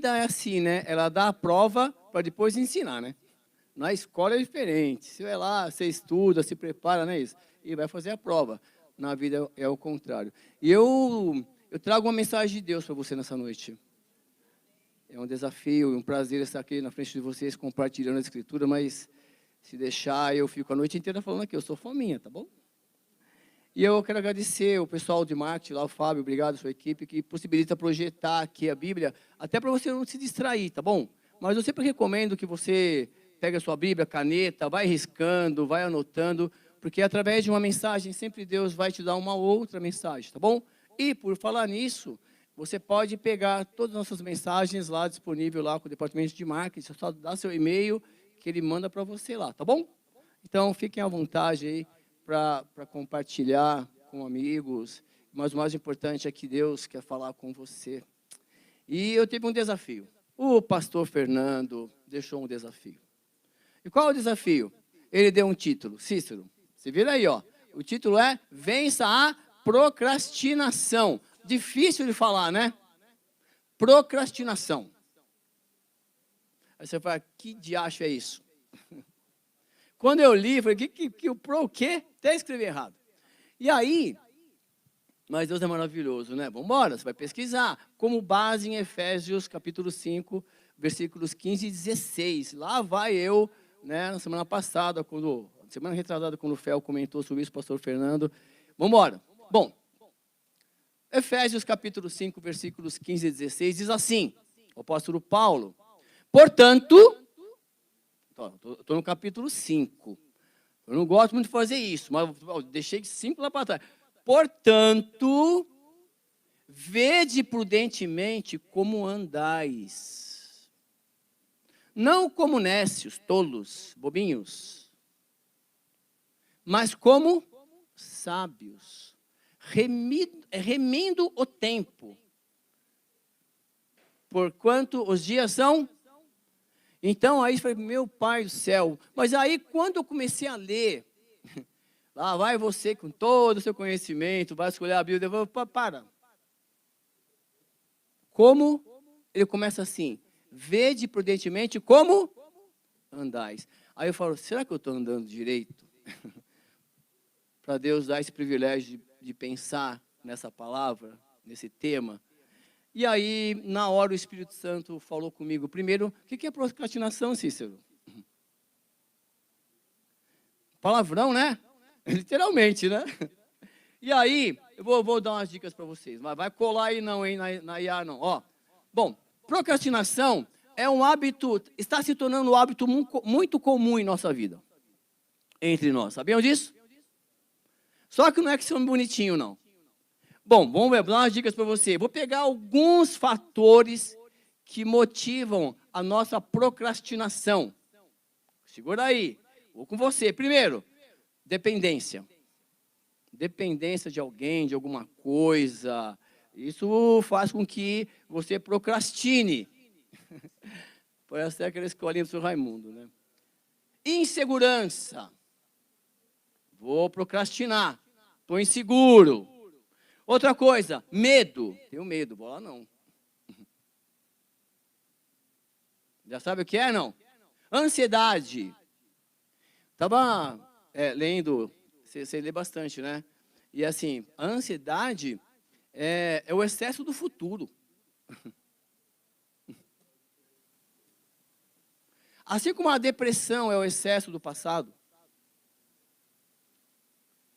é assim, né? Ela dá a prova para depois ensinar, né? Na escola é diferente. Você vai lá, você estuda, se prepara, não é isso? E vai fazer a prova. Na vida é o contrário. E eu trago uma mensagem de Deus para você nessa noite. É um desafio, um prazer estar aqui na frente de vocês, compartilhando a Escritura, mas se deixar, eu fico a noite inteira falando aqui, eu sou fominha, tá bom? E eu quero agradecer o pessoal de marketing, lá o Fábio, obrigado, sua equipe, que possibilita projetar aqui a Bíblia, até para você não se distrair, tá bom? Mas eu sempre recomendo que você pegue a sua Bíblia, caneta, vai riscando, vai anotando, porque através de uma mensagem, sempre Deus vai te dar uma outra mensagem, tá bom? E por falar nisso, você pode pegar todas as nossas mensagens lá, disponível lá com o departamento de marketing, só dá seu e-mail, que ele manda para você lá, tá bom? Então, fiquem à vontade aí para compartilhar com amigos, mas o mais importante é que Deus quer falar com você. E eu tive um desafio. O pastor Fernando deixou um desafio. E qual é o desafio? Ele deu um título, Cícero, você vira aí, ó. O título é Vença a Procrastinação. Difícil de falar, né? Procrastinação. Aí você fala, que diacho é isso? Quando eu li, eu falei, o quê? Até escrevi errado. E aí, mas Deus é maravilhoso, né? Vamos embora, você vai pesquisar. Como base em Efésios, capítulo 5, versículos 15 e 16. Lá vai eu, né, na semana passada, semana retrasada, quando o Fel comentou sobre isso, o pastor Fernando. Vamos embora. Bom, Efésios, capítulo 5, versículos 15 e 16, diz assim, o apóstolo Paulo, portanto... Estou no capítulo 5. Eu não gosto muito de fazer isso, mas deixei 5 lá para trás. Portanto, vede prudentemente como andais. Não como nécios, tolos, bobinhos, mas como sábios, remindo o tempo. Porquanto os dias são... Então, aí eu falei, meu pai do céu. Mas aí, quando eu comecei a ler, lá vai você com todo o seu conhecimento, vai escolher a Bíblia, eu vou, para. Como? Ele começa assim, vede prudentemente como andais. Aí eu falo, será que eu estou andando direito? Para Deus dar esse privilégio de pensar nessa palavra, nesse tema. E aí, na hora, o Espírito Santo falou comigo. Primeiro, o que é procrastinação, Cícero? Palavrão, né? Literalmente, né? E aí, eu vou dar umas dicas para vocês. Mas vai colar aí não, hein? Na IA não. Ó, bom, procrastinação é um hábito, está se tornando um hábito muito comum em nossa vida. Entre nós. Sabiam disso? Só que não é que são bonitinho, não. Bom, vamos dar umas dicas para você. Vou pegar alguns fatores que motivam a nossa procrastinação. Segura aí. Vou com você. Primeiro, dependência. Dependência de alguém, de alguma coisa. Isso faz com que você procrastine. Parece até aquela escolinha do seu Raimundo, né? Insegurança. Vou procrastinar. Estou inseguro. Outra coisa, medo. Tenho medo, vou lá não. Já sabe o que é, não? Ansiedade. Estava lendo, você lê bastante, né? E assim, a ansiedade é o excesso do futuro. Assim como a depressão é o excesso do passado.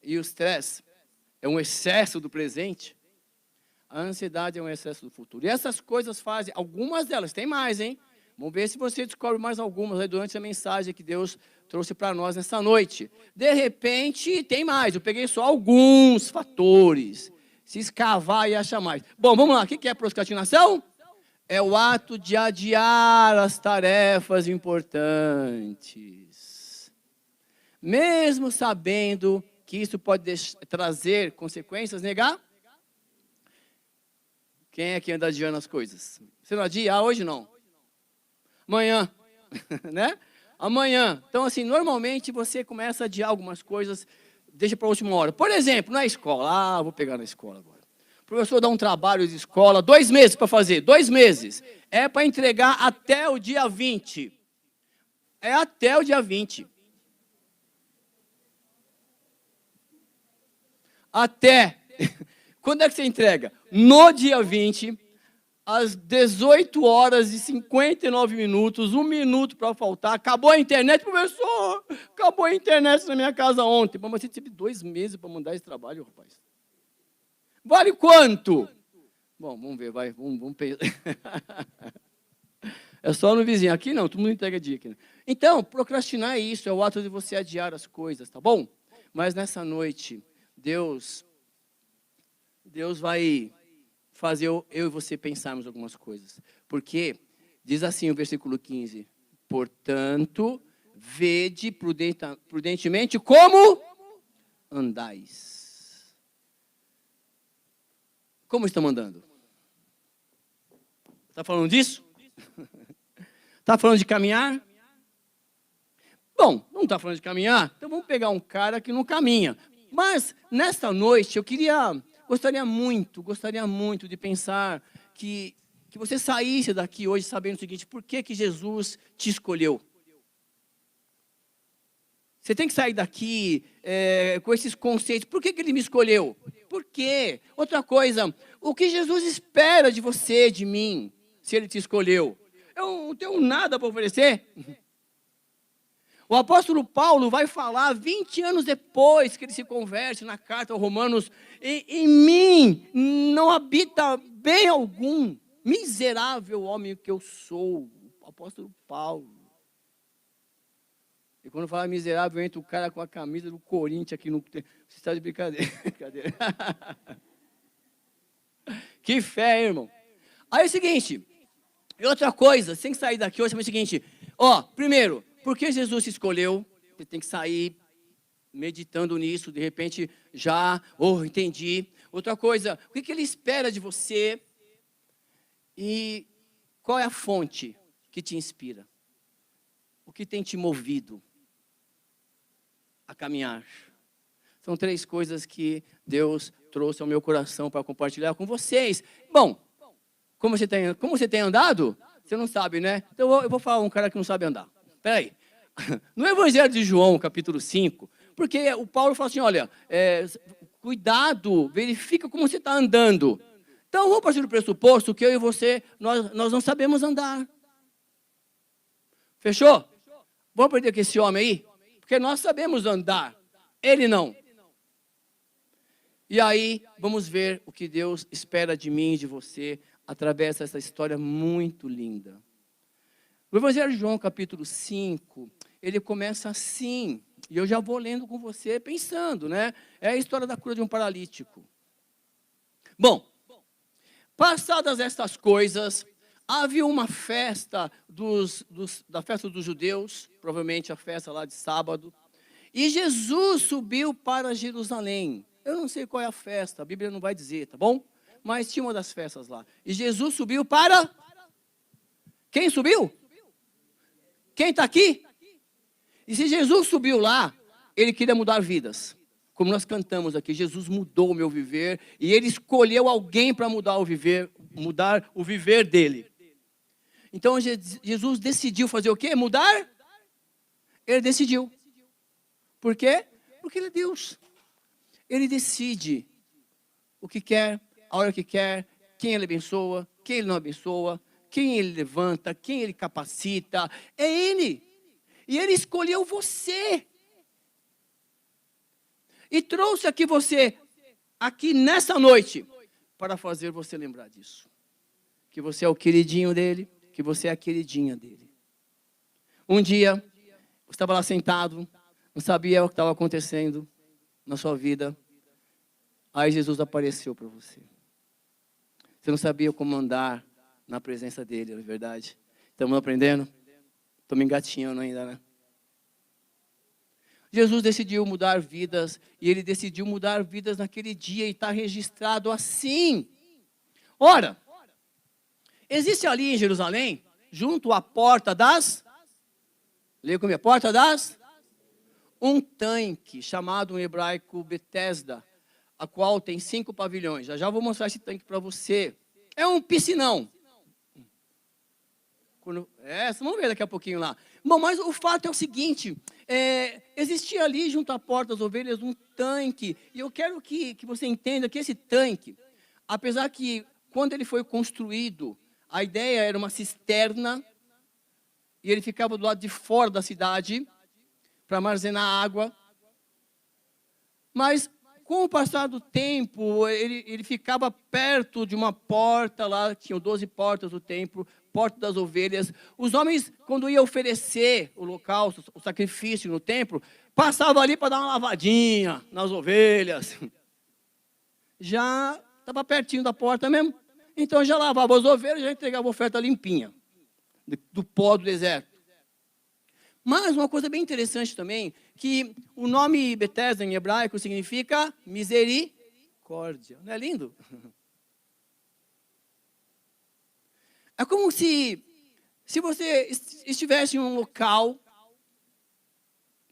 E o estresse é um excesso do presente, a ansiedade é um excesso do futuro. E essas coisas fazem, algumas delas, tem mais, hein? Vamos ver se você descobre mais algumas aí durante a mensagem que Deus trouxe para nós nessa noite. De repente, tem mais. Eu peguei só alguns fatores. Se escavar e achar mais. Bom, vamos lá. O que é procrastinação? É o ato de adiar as tarefas importantes. Mesmo sabendo que isso pode trazer consequências, negar? Quem é que anda adiando as coisas? Você não adia? Ah, hoje não. Amanhã, né? Amanhã. Então, assim, normalmente você começa a adiar algumas coisas, deixa para a última hora. Por exemplo, na escola. Ah, vou pegar na escola agora. professor dá um trabalho de escola, 2 meses para fazer, 2 meses. É para entregar até o dia 20. É até o dia 20. Até. Quando é que você entrega? No dia 20, às 18 horas e 59 minutos, 1 minuto para faltar. Acabou a internet, professor. Acabou a internet na minha casa ontem. Mas você teve 2 meses para mandar esse trabalho, rapaz. Vale quanto? Bom, vamos ver, vai. Vamos pensar. É só no vizinho. Aqui não, todo mundo entrega dia aqui. Então, procrastinar é isso, é o ato de você adiar as coisas, tá bom? Mas nessa noite, Deus vai fazer eu e você pensarmos algumas coisas. Porque diz assim o versículo 15: portanto, vede prudentemente como andais. Como estão andando? Está falando disso? Está falando de caminhar? Bom, não está falando de caminhar? Então vamos pegar um cara que não caminha. Mas, nesta noite, gostaria muito de pensar que você saísse daqui hoje sabendo o seguinte: por que Jesus te escolheu? Você tem que sair daqui com esses conceitos. Por que Ele me escolheu? Por quê? Outra coisa, o que Jesus espera de você, de mim, se Ele te escolheu? Eu não tenho nada para oferecer. O apóstolo Paulo vai falar 20 anos depois que ele se converte na carta aos Romanos: em mim não habita bem algum, miserável homem que eu sou. O apóstolo Paulo. E quando fala miserável, entra o cara com a camisa do Corinthians aqui no... Você está de brincadeira. Que fé, irmão. Aí é o seguinte, e outra coisa, sem sair daqui hoje, é o seguinte: primeiro, por que Jesus se escolheu? Você tem que sair meditando nisso, de repente entendi. Outra coisa, o que Ele espera de você? E qual é a fonte que te inspira? O que tem te movido a caminhar? São 3 coisas que Deus trouxe ao meu coração para compartilhar com vocês. Bom, como você tem andado? Você não sabe, né? Então eu vou falar um cara que não sabe andar. Espera aí. No Evangelho de João, capítulo 5, porque o Paulo fala assim: olha, cuidado, verifica como você está andando. Então, vamos partir do pressuposto que eu e você, nós não sabemos andar. Fechou? Vamos aprender com esse homem aí? Porque nós sabemos andar, ele não. E aí, vamos ver o que Deus espera de mim e de você, através dessa história muito linda. O Evangelho de João, capítulo 5, ele começa assim, e eu já vou lendo com você, pensando, né? É a história da cura de um paralítico. Bom, passadas estas coisas, havia uma festa da festa dos judeus, provavelmente a festa lá de sábado, e Jesus subiu para Jerusalém. Eu não sei qual é a festa, a Bíblia não vai dizer, tá bom? Mas tinha uma das festas lá. E Jesus subiu para... Quem subiu? Quem está aqui? E se Jesus subiu lá, Ele queria mudar vidas. Como nós cantamos aqui, Jesus mudou o meu viver, e Ele escolheu alguém para mudar o viver dele. Então Jesus decidiu fazer o quê? Mudar? Ele decidiu. Por quê? Porque Ele é Deus. Ele decide o que quer, a hora que quer, quem Ele abençoa, quem Ele não abençoa, quem Ele levanta, quem Ele capacita. É Ele. E Ele escolheu você. E trouxe aqui nessa noite, para fazer você lembrar disso. Que você é o queridinho dele, que você é a queridinha dele. Um dia, você estava lá sentado, não sabia o que estava acontecendo na sua vida. Aí Jesus apareceu para você. Você não sabia como andar na presença dele, não é verdade? Estamos aprendendo? Estamos engatinhando ainda, né? Jesus decidiu mudar vidas, e Ele decidiu mudar vidas naquele dia, e está registrado assim. Ora, existe ali em Jerusalém, junto à porta das... Leia comigo, porta das... Um tanque, chamado em hebraico Betesda, a qual tem 5 pavilhões. Já vou mostrar esse tanque para você. É um piscinão. Vocês vão ver daqui a pouquinho lá. Bom, mas o fato é o seguinte, existia ali junto à porta das ovelhas um tanque, e eu quero que você entenda que esse tanque, apesar que quando ele foi construído, a ideia era uma cisterna, e ele ficava do lado de fora da cidade, para armazenar água, mas com o passar do tempo, ele ficava perto de uma porta lá, tinham 12 portas do templo, porta das ovelhas. Os homens, quando iam oferecer o holocausto, o sacrifício no templo, passavam ali para dar uma lavadinha nas ovelhas. Já estava pertinho da porta mesmo. Então já lavava as ovelhas, já entregava a oferta limpinha, do pó do deserto. Mas uma coisa bem interessante também, que o nome Betesda em hebraico significa misericórdia. Não é lindo? É como se você estivesse em um local,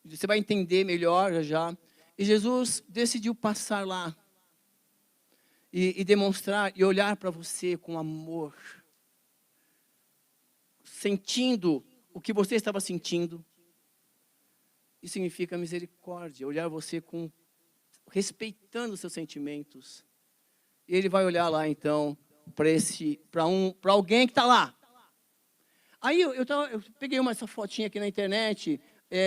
você vai entender melhor já, e Jesus decidiu passar lá, e demonstrar, e olhar para você com amor, sentindo o que você estava sentindo. Isso significa misericórdia, olhar você respeitando os seus sentimentos. E ele vai olhar lá então, para alguém que está lá. Aí eu peguei essa fotinha aqui na internet,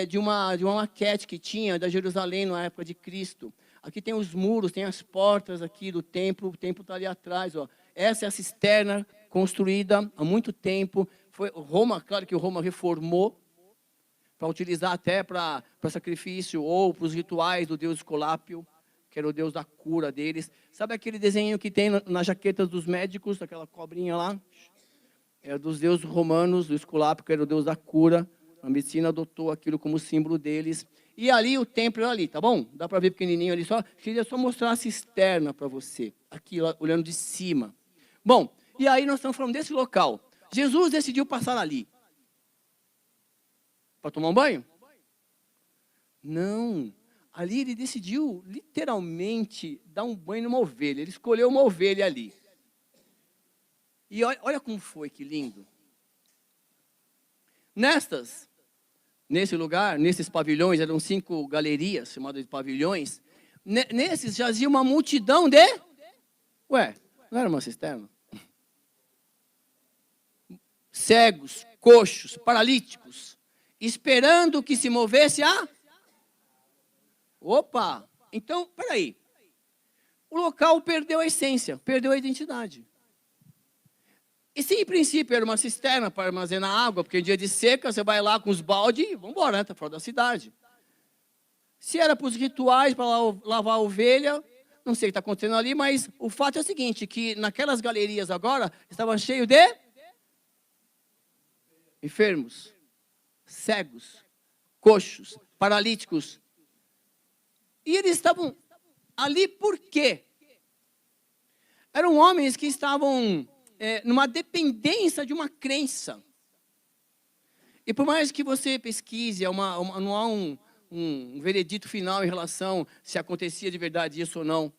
de uma maquete que tinha da Jerusalém na época de Cristo. Aqui tem os muros, tem as portas aqui do templo, o templo está ali atrás. Ó. Essa é a cisterna construída há muito tempo. Claro que Roma reformou, para utilizar até para sacrifício ou para os rituais do deus Esculápio, que era o deus da cura deles. Sabe aquele desenho que tem nas jaquetas dos médicos, aquela cobrinha lá? É dos deuses romanos, do Esculápio, que era o deus da cura. A medicina adotou aquilo como símbolo deles. E ali, o templo era ali, tá bom? Dá para ver pequenininho ali. Queria só mostrar a cisterna para você, aqui olhando de cima. Bom, e aí nós estamos falando desse local. Jesus decidiu passar ali. Para tomar um banho? Não. Ali ele decidiu, literalmente, dar um banho numa ovelha. Ele escolheu uma ovelha ali. E olha como foi, que lindo. Nesse lugar, nesses pavilhões, eram 5 galerias, chamadas de pavilhões. Nesses jazia uma multidão de... Ué, não era uma cisterna? Cegos, coxos, paralíticos, esperando que se movesse a... Opa! Então, peraí. O local perdeu a essência, perdeu a identidade. E se em princípio era uma cisterna para armazenar água, porque em dia de seca você vai lá com os baldes e vamos embora, né? Está fora da cidade. Se era para os rituais, para lavar a ovelha, não sei o que está acontecendo ali, mas o fato é o seguinte, que naquelas galerias agora, estavam cheios de enfermos, cegos, coxos, paralíticos. E eles estavam ali por quê? Eram homens que estavam numa dependência de uma crença. E por mais que você pesquise, não há um veredito final em relação se acontecia de verdade isso ou não.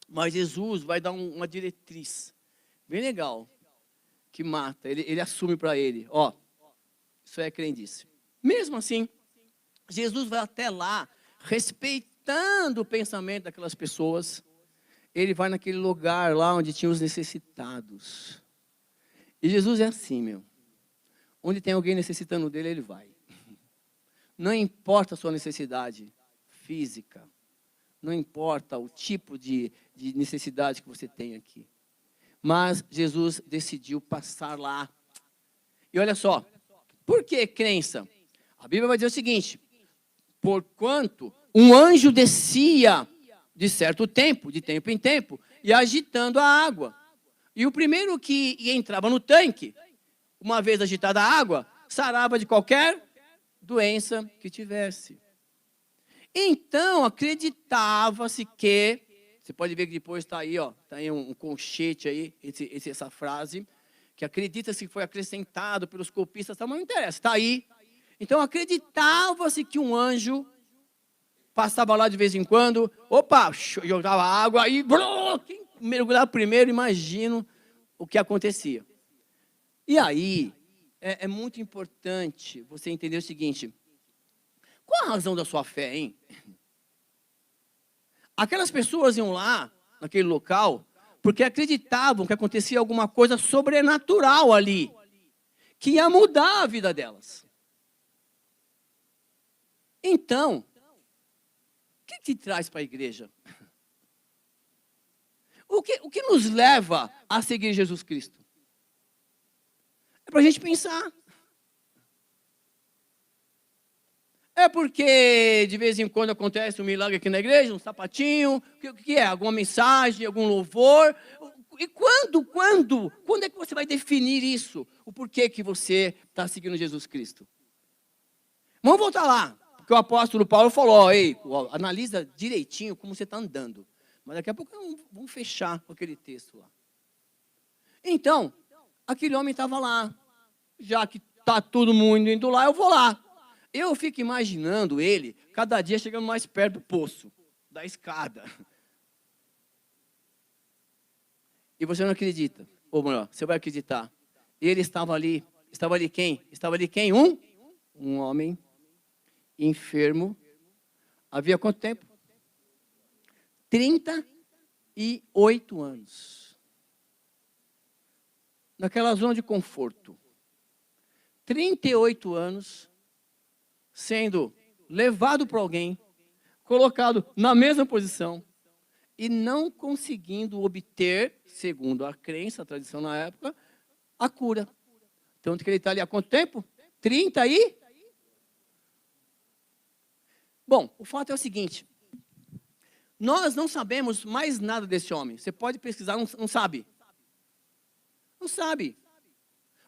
Mas Jesus vai dar uma diretriz bem legal, que mata. Ele assume para ele, ó, isso é crendice. Mesmo assim, Jesus vai até lá, respeitando o pensamento daquelas pessoas. Ele vai naquele lugar lá onde tinha os necessitados. E Jesus é assim, meu. Onde tem alguém necessitando dele, ele vai. Não importa a sua necessidade física. Não importa o tipo de necessidade que você tem aqui. Mas Jesus decidiu passar lá. E olha só. Por que crença? A Bíblia vai dizer o seguinte. Porquanto um anjo descia de certo tempo, de tempo em tempo, e agitando a água. E o primeiro que entrava no tanque, uma vez agitada a água, sarava de qualquer doença que tivesse. Então, acreditava-se que, você pode ver que depois está aí, ó, está aí um colchete aí, essa frase, que acredita-se que foi acrescentado pelos copistas, mas não interessa, está aí. Então, acreditava-se que um anjo passava lá de vez em quando, opa, jogava água e quem mergulhava primeiro, imagino o que acontecia. E aí, é muito importante você entender o seguinte: qual a razão da sua fé, hein? Aquelas pessoas iam lá, naquele local, porque acreditavam que acontecia alguma coisa sobrenatural ali, que ia mudar a vida delas. Então, o que te traz para a igreja? O que nos leva a seguir Jesus Cristo? É para a gente pensar. É porque de vez em quando acontece um milagre aqui na igreja, um sapatinho, o que é? Alguma mensagem, algum louvor? E quando é que você vai definir isso? O porquê que você está seguindo Jesus Cristo? Vamos voltar lá, porque o apóstolo Paulo falou, ei, analisa direitinho como você está andando. Mas daqui a pouco vamos fechar com aquele texto lá. Então, aquele homem estava lá, já que está todo mundo indo lá, eu vou lá. Eu fico imaginando ele, cada dia chegando mais perto do poço, da escada. E você não acredita, ou melhor, você vai acreditar. Ele estava ali quem? Estava ali quem? Um homem enfermo. Havia quanto tempo? 38 anos. Naquela zona de conforto. 38 anos sendo levado por alguém, colocado na mesma posição e não conseguindo obter, segundo a crença, a tradição na época, a cura. Tanto que ele está ali há quanto tempo? 30 e... Bom, o fato é o seguinte, nós não sabemos mais nada desse homem. Você pode pesquisar, não sabe. Não sabe.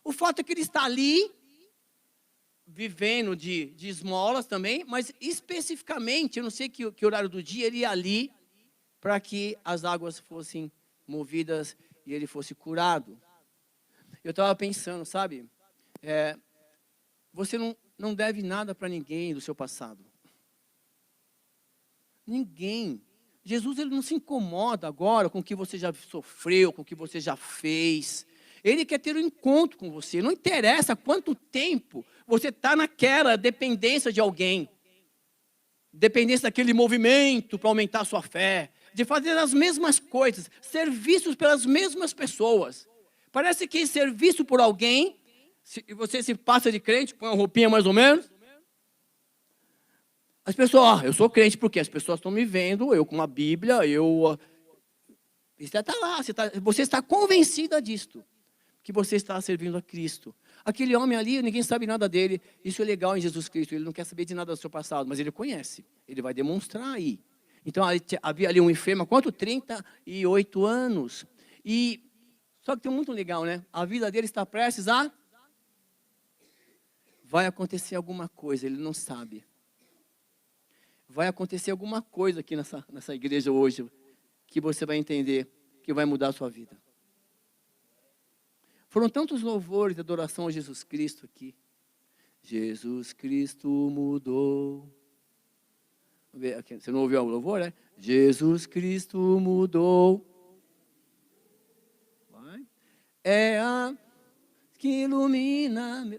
O fato é que ele está ali, vivendo de esmolas também, mas especificamente, eu não sei que horário do dia, ele ia ali para que as águas fossem movidas e ele fosse curado. Eu estava pensando, sabe, você não deve nada para ninguém do seu passado. Ninguém. Jesus, ele não se incomoda agora com o que você já sofreu, com o que você já fez. Ele quer ter um encontro com você. Não interessa quanto tempo você está naquela dependência de alguém. Dependência daquele movimento para aumentar a sua fé. De fazer as mesmas coisas. Serviços pelas mesmas pessoas. Parece que serviço por alguém, você se passa de crente, põe uma roupinha mais ou menos. As pessoas, eu sou crente porque as pessoas estão me vendo, eu com uma Bíblia, você está lá, você está convencida disto. Que você está servindo a Cristo. Aquele homem ali, ninguém sabe nada dele. Isso é legal em Jesus Cristo. Ele não quer saber de nada do seu passado, mas ele conhece. Ele vai demonstrar aí. Então, havia ali um enfermo há quanto? 38 anos. Só que tem muito legal, né? A vida dele está prestes a... Vai acontecer alguma coisa, ele não sabe. Vai acontecer alguma coisa aqui nessa igreja hoje, que você vai entender, que vai mudar a sua vida. Foram tantos louvores de adoração a Jesus Cristo aqui. Jesus Cristo mudou. Você não ouviu o louvor, né? Jesus Cristo mudou. Vai. É a que ilumina.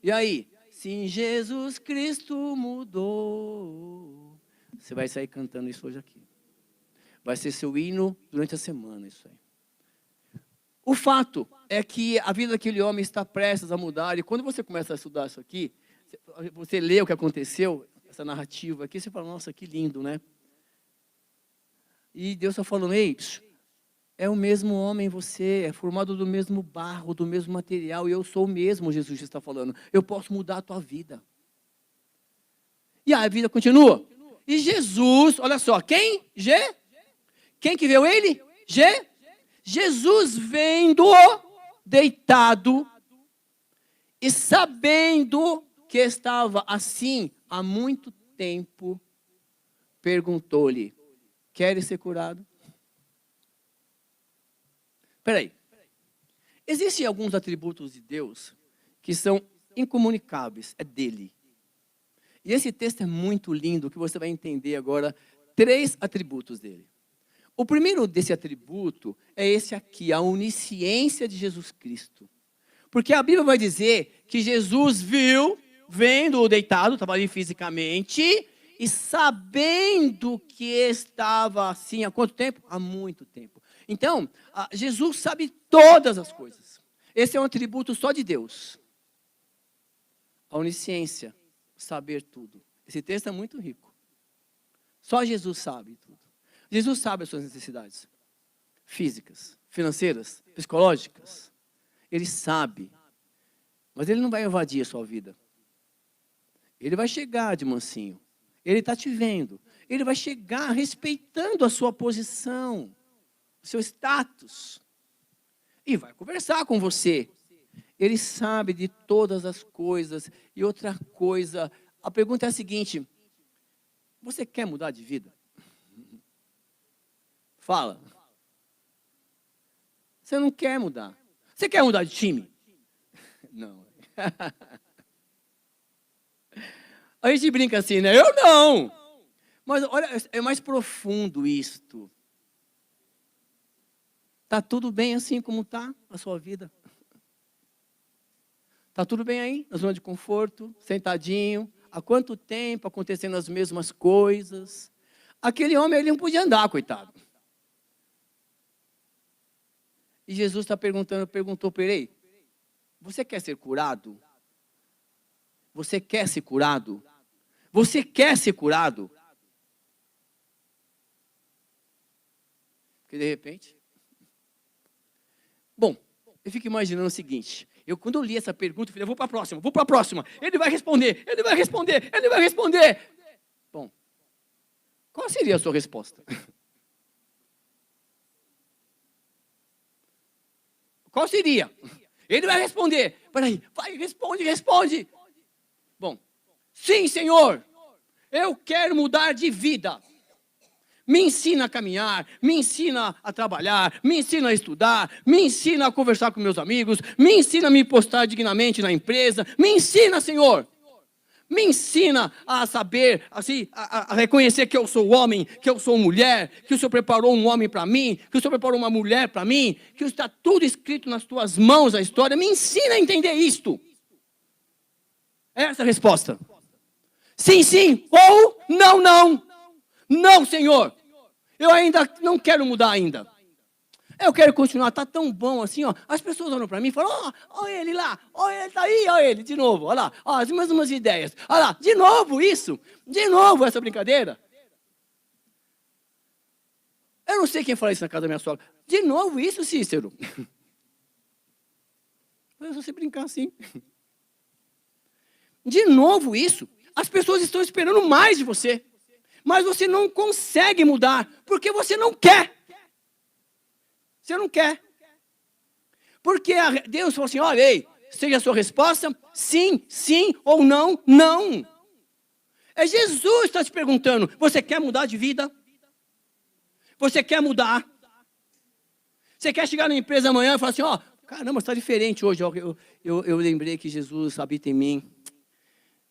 E aí? Sim, Jesus Cristo mudou. Você vai sair cantando isso hoje aqui. Vai ser seu hino durante a semana, isso aí. O fato é que a vida daquele homem está prestes a mudar. E quando você começa a estudar isso aqui, você lê o que aconteceu, essa narrativa aqui, você fala, nossa, que lindo, né? E Deus está falando, ei, é o mesmo homem você, é formado do mesmo barro, do mesmo material, e eu sou o mesmo, Jesus está falando. Eu posso mudar a tua vida. E a vida continua. E Jesus, olha só, quem que viu ele? Jesus vendo deitado e sabendo que estava assim há muito tempo, perguntou-lhe, queres ser curado? Espera aí. Existem alguns atributos de Deus que são incomunicáveis, é dele. E esse texto é muito lindo, que você vai entender agora 3 atributos dele. O primeiro desse atributo é esse aqui, a onisciência de Jesus Cristo. Porque a Bíblia vai dizer que Jesus viu, vendo-o deitado, estava ali fisicamente, e sabendo que estava assim há quanto tempo? Há muito tempo. Então, Jesus sabe todas as coisas. Esse é um atributo só de Deus. A onisciência, saber tudo. Esse texto é muito rico. Só Jesus sabe tudo. Jesus sabe as suas necessidades físicas, financeiras, psicológicas. Ele sabe, mas ele não vai invadir a sua vida. Ele vai chegar de mansinho. Ele está te vendo. Ele vai chegar respeitando a sua posição, o seu status. E vai conversar com você. Ele sabe de todas as coisas. E outra coisa, a pergunta é a seguinte: você quer mudar de vida? Fala. Você não quer mudar. Você quer mudar de time? Não. A gente brinca assim, né? Eu não. Mas olha, é mais profundo isto. Está tudo bem assim como está a sua vida? Está tudo bem aí, na zona de conforto, sentadinho? Há quanto tempo acontecendo as mesmas coisas? Aquele homem, ele não podia andar, coitado. E Jesus perguntou para ele: você quer ser curado? Você quer ser curado? Você quer ser curado? Porque de repente... Bom, eu fico imaginando o seguinte. Quando eu li essa pergunta, eu falei, vou para a próxima. Ele vai responder. Bom, qual seria a sua resposta? Qual seria? Ele vai responder. Peraí, vai, responde. Bom, sim, Senhor, eu quero mudar de vida. Me ensina a caminhar, me ensina a trabalhar, me ensina a estudar, me ensina a conversar com meus amigos, me ensina a me postar dignamente na empresa, me ensina, Senhor. Me ensina a saber, assim, a reconhecer que eu sou homem, que eu sou mulher, que o Senhor preparou um homem para mim, que o Senhor preparou uma mulher para mim, que está tudo escrito nas tuas mãos a história. Me ensina a entender isto. Essa é a resposta. Sim, sim, ou não, não. Não, Senhor. Eu ainda não quero mudar ainda. Eu quero continuar, está tão bom assim, ó. As pessoas olham para mim e falam, ó ele lá, ó ele está aí, ó ele, de novo, olha lá, ó, as mesmas ideias. Olha lá, de novo isso, de novo essa brincadeira. Eu não sei quem fala isso na casa da minha sogra. De novo isso, Cícero. Mas se você brincar assim. De novo isso. As pessoas estão esperando mais de você. Mas você não consegue mudar, porque você não quer. Você não quer. Porque Deus falou assim, olha, ei, seja a sua resposta, sim, sim, ou não, não. É Jesus que está te perguntando, você quer mudar de vida? Você quer mudar? Você quer chegar na empresa amanhã e falar assim, ó, caramba, está diferente hoje, ó, eu lembrei que Jesus habita em mim,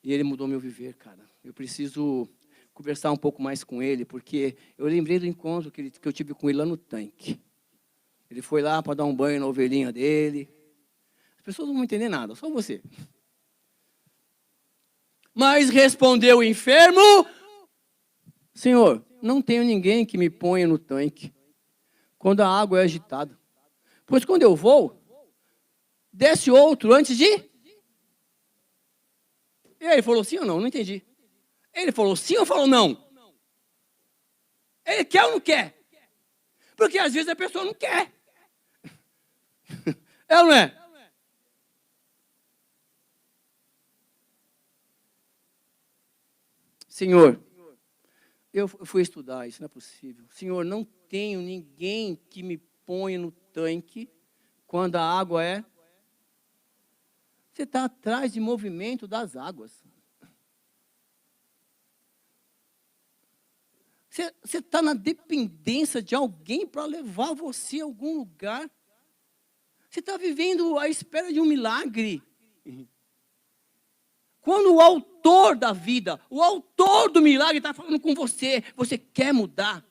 e Ele mudou meu viver, cara. Eu preciso conversar um pouco mais com Ele, porque eu lembrei do encontro que eu tive com Ele lá no tanque. Ele foi lá para dar um banho na ovelhinha dele. As pessoas não vão entender nada, só você. Mas respondeu o enfermo, Senhor, não tenho ninguém que me ponha no tanque quando a água é agitada. Pois quando eu vou, desce outro antes de... E aí ele falou sim ou não? Não entendi. Ele falou sim ou falou não? Ele quer ou não quer? Porque às vezes a pessoa não quer. É ou não é? Senhor, eu fui estudar, isso não é possível. Senhor, não tenho ninguém que me ponha no tanque quando a água é... Você está atrás de movimento das águas. Você está na dependência de alguém para levar você a algum lugar. Você está vivendo à espera de um milagre. Quando o autor da vida, o autor do milagre está falando com você, você quer mudar?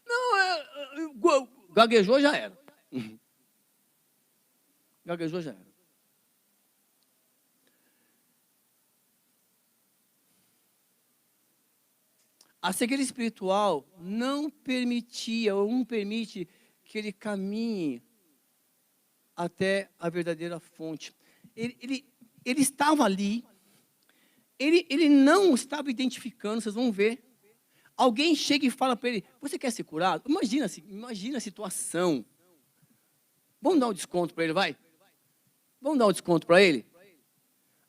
Não, gaguejou, já era. Gaguejou, já era. A cegueira espiritual não permitia, ou não permite, que ele caminhe até a verdadeira fonte. Ele estava ali, ele não estava identificando, vocês vão ver. Alguém chega e fala para ele, você quer ser curado? Imagina a situação. Vamos dar um desconto para ele, vai? Vamos dar um desconto para ele?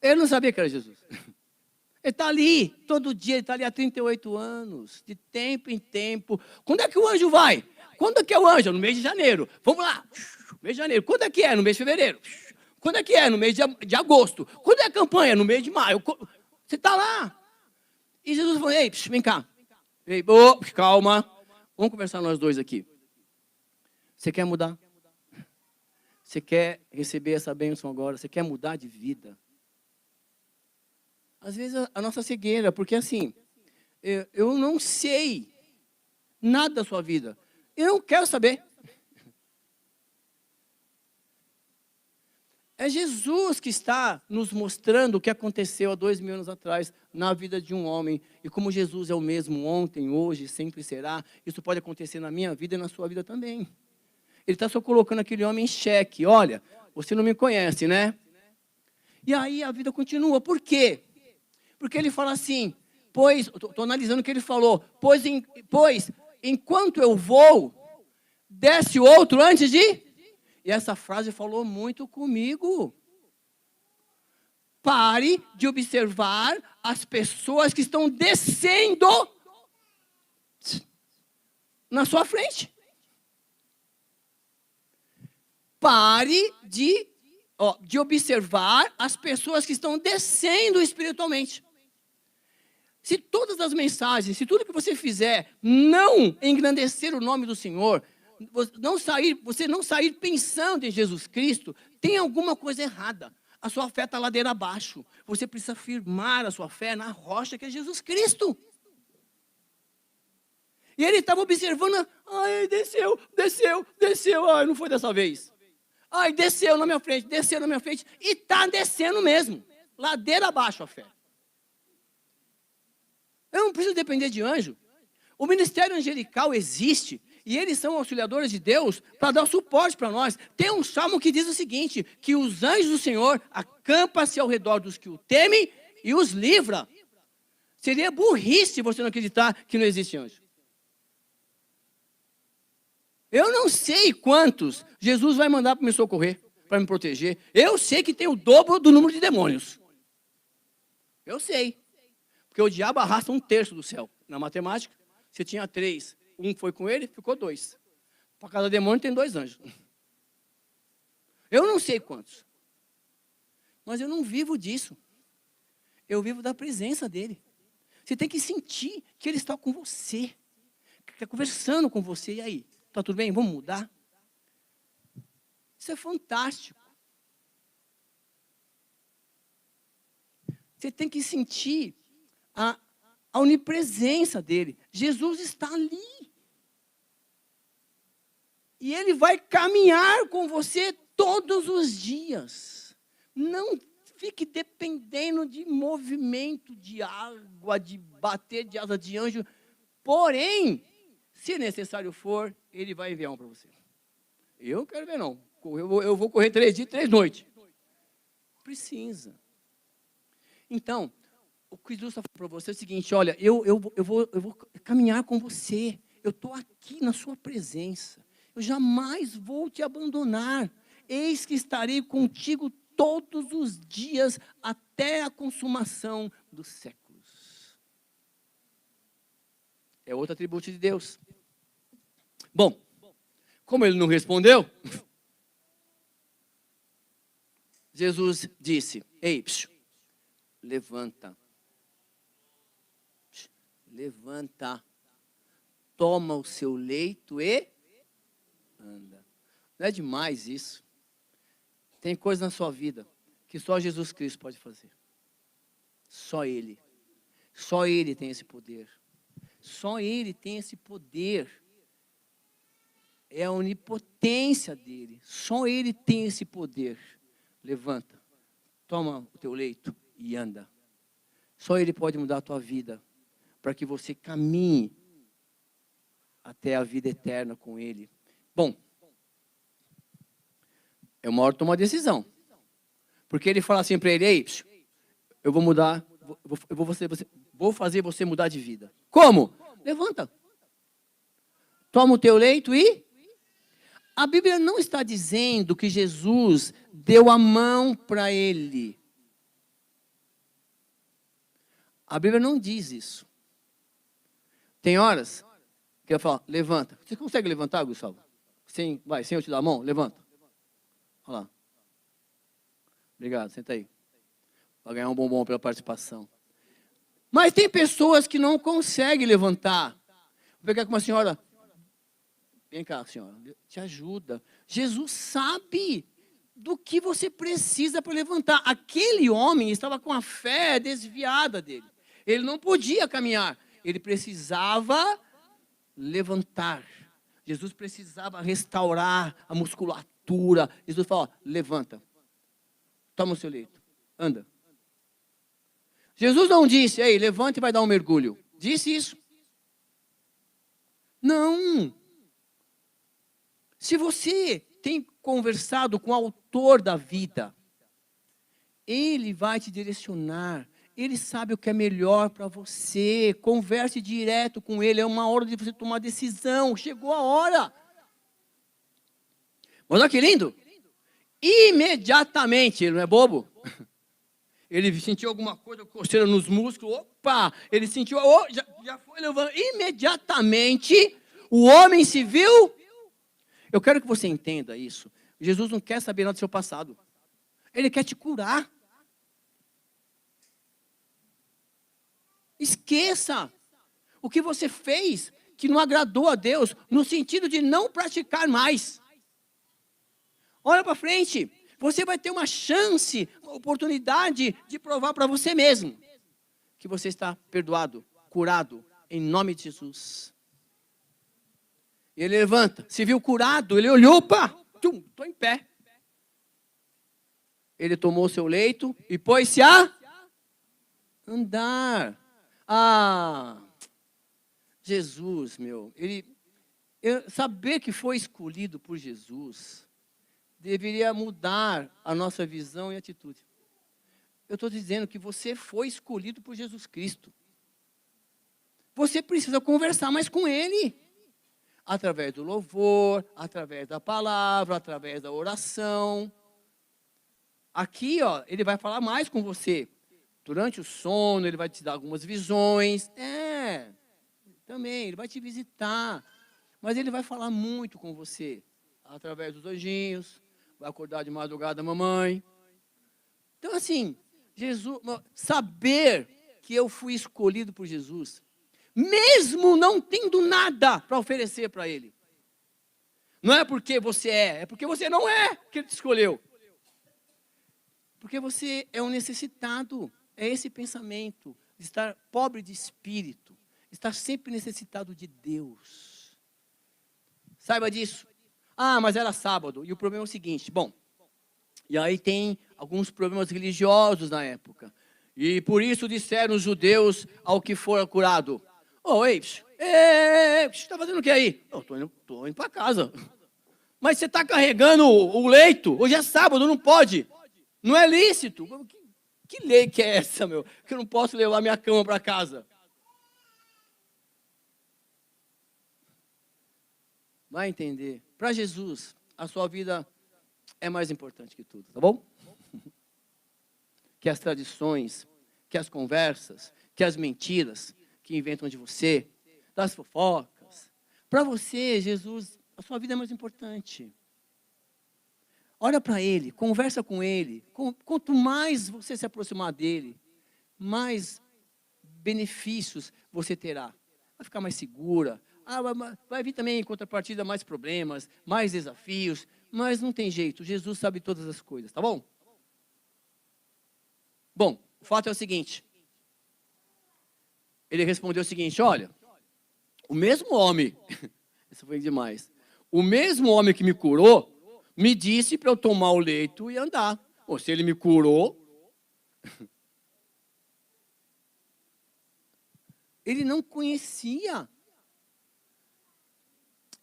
Ele não sabia que era Jesus. Ele está ali, todo dia, ele está ali há 38 anos, de tempo em tempo. Quando é que o anjo vai? Quando é que é o anjo? No mês de janeiro. Vamos lá, mês de janeiro. Quando é que é? No mês de fevereiro. Quando é que é? No mês de agosto. Quando é a campanha? No mês de maio. Você está lá. E Jesus falou, ei, vem cá. Ei, calma. Vamos conversar nós dois aqui. Você quer mudar? Você quer receber essa bênção agora? Você quer mudar de vida? Às vezes a nossa cegueira, porque assim, eu não sei nada da sua vida. Eu não quero saber. É Jesus que está nos mostrando o que aconteceu há 2000 anos atrás na vida de um homem. E como Jesus é o mesmo ontem, hoje, sempre será, isso pode acontecer na minha vida e na sua vida também. Ele está só colocando aquele homem em xeque. Olha, você não me conhece, né? E aí a vida continua. Por quê? Porque ele fala assim, estou analisando o que ele falou, pois enquanto eu vou, desce outro antes de... E essa frase falou muito comigo. Pare de observar as pessoas que estão descendo na sua frente. Pare de observar as pessoas que estão descendo espiritualmente. Se todas as mensagens, se tudo que você fizer não engrandecer o nome do Senhor, você não sair pensando em Jesus Cristo, tem alguma coisa errada. A sua fé está ladeira abaixo. Você precisa firmar a sua fé na rocha que é Jesus Cristo. E ele estava observando, ai, desceu, ai, não foi dessa vez. Ai, desceu na minha frente, e está descendo mesmo. Ladeira abaixo a fé. Eu não preciso depender de anjo. O ministério angelical existe e eles são auxiliadores de Deus para dar suporte para nós. Tem um salmo que diz o seguinte, que os anjos do Senhor acampam-se ao redor dos que o temem e os livra. Seria burrice você não acreditar que não existe anjo. Eu não sei quantos Jesus vai mandar para me socorrer, para me proteger. Eu sei que tem o dobro do número de demônios. Eu sei. Porque o diabo arrasta 1/3 do céu. Na matemática, você tinha 3. Um foi com ele, ficou 2. Para cada demônio tem 2 anjos. Eu não sei quantos. Mas eu não vivo disso. Eu vivo da presença dele. Você tem que sentir que ele está com você. Que está conversando com você. E aí? Está tudo bem? Vamos mudar? Isso é fantástico. Você tem que sentir a onipresença dele. Jesus está ali. E ele vai caminhar com você todos os dias. Não fique dependendo de movimento de água, de bater de asa de anjo. Porém, se necessário for, ele vai enviar um para você. Eu não quero ver, não. Eu vou correr 3 dias e 3 noites. Precisa. Então, o que Jesus está falando para você é o seguinte, olha, eu vou caminhar com você. Eu estou aqui na sua presença. Eu jamais vou te abandonar. Eis que estarei contigo todos os dias até a consumação dos séculos. É outro atributo de Deus. Bom, como ele não respondeu, Jesus disse, ei, levanta. Levanta. Toma o seu leito e anda. Não é demais isso? Tem coisa na sua vida que só Jesus Cristo pode fazer. Só Ele. Só Ele tem esse poder. Só Ele tem esse poder. É a onipotência dele. Só Ele tem esse poder. Levanta, toma o teu leito e anda. Só Ele pode mudar a tua vida, para que você caminhe até a vida eterna com Ele. Bom, é uma hora de tomar uma decisão. Porque Ele fala assim para ele, ei, eu vou mudar, vou fazer você mudar de vida. Como? Levanta. Toma o teu leito e... A Bíblia não está dizendo que Jesus deu a mão para ele. A Bíblia não diz isso. Tem horas que eu falo, levanta. Você consegue levantar, Gustavo? Sim, vai, sem eu te dar a mão, levanta. Olha lá. Obrigado, senta aí. Vai ganhar um bombom pela participação. Mas tem pessoas que não conseguem levantar. Vou pegar com uma senhora. Vem cá, senhora, te ajuda. Jesus sabe do que você precisa para levantar. Aquele homem estava com a fé desviada dele. Ele não podia caminhar. Ele precisava levantar. Jesus precisava restaurar a musculatura. Jesus falou, levanta. Toma o seu leito. Anda. Jesus não disse, ei, levanta e vai dar um mergulho. Disse isso? Não. Se você tem conversado com o autor da vida, ele vai te direcionar. Ele sabe o que é melhor para você. Converse direto com ele. É uma hora de você tomar decisão. Chegou a hora. Mas olha que lindo. Imediatamente, ele não é bobo. Ele sentiu alguma coisa, coceira nos músculos. Opa! Ele sentiu, já foi levando. Imediatamente, o homem se viu. Eu quero que você entenda isso. Jesus não quer saber nada do seu passado. Ele quer te curar. Esqueça o que você fez que não agradou a Deus, no sentido de não praticar mais. Olha para frente. Você vai ter uma chance, uma oportunidade de provar para você mesmo que você está perdoado, curado, em nome de Jesus. Ele levanta, se viu curado, ele olhou, opa, estou em pé. Ele tomou o seu leito e pôs-se a andar. Jesus, saber que foi escolhido por Jesus, deveria mudar a nossa visão e atitude. Eu estou dizendo que você foi escolhido por Jesus Cristo. Você precisa conversar mais com Ele. Através do louvor, através da palavra, através da oração. Aqui, ele vai falar mais com você. Durante o sono, ele vai te dar algumas visões. Também, ele vai te visitar. Mas ele vai falar muito com você. Através dos anjinhos. Vai acordar de madrugada, mamãe. Então, assim, saber que eu fui escolhido por Jesus, mesmo não tendo nada para oferecer para Ele. Não é porque você é porque você não é que Ele te escolheu. Porque você é um necessitado. É esse pensamento de estar pobre de espírito, estar sempre necessitado de Deus. Saiba disso. Mas era sábado. E o problema é o seguinte, e aí tem alguns problemas religiosos na época. E por isso disseram os judeus ao que for curado. Está fazendo o que aí? Estou indo para casa. Mas você está carregando o leito? Hoje é sábado, não pode. Não é lícito. Que lei que é essa, que eu não posso levar minha cama para casa? Vai entender. Para Jesus, a sua vida é mais importante que tudo, tá bom? Que as tradições, que as conversas, que as mentiras que inventam de você, das fofocas. Para você, Jesus, a sua vida é mais importante. Olha para Ele, conversa com Ele. Quanto mais você se aproximar dEle, mais benefícios você terá. Vai ficar mais segura. Vai vir também em contrapartida mais problemas, mais desafios, mas não tem jeito. Jesus sabe todas as coisas, tá bom? Bom, o fato é o seguinte. Ele respondeu o seguinte, olha, o mesmo homem, isso foi demais, o mesmo homem que me curou, me disse para eu tomar o leito e andar. Ou se ele me curou, ele não conhecia.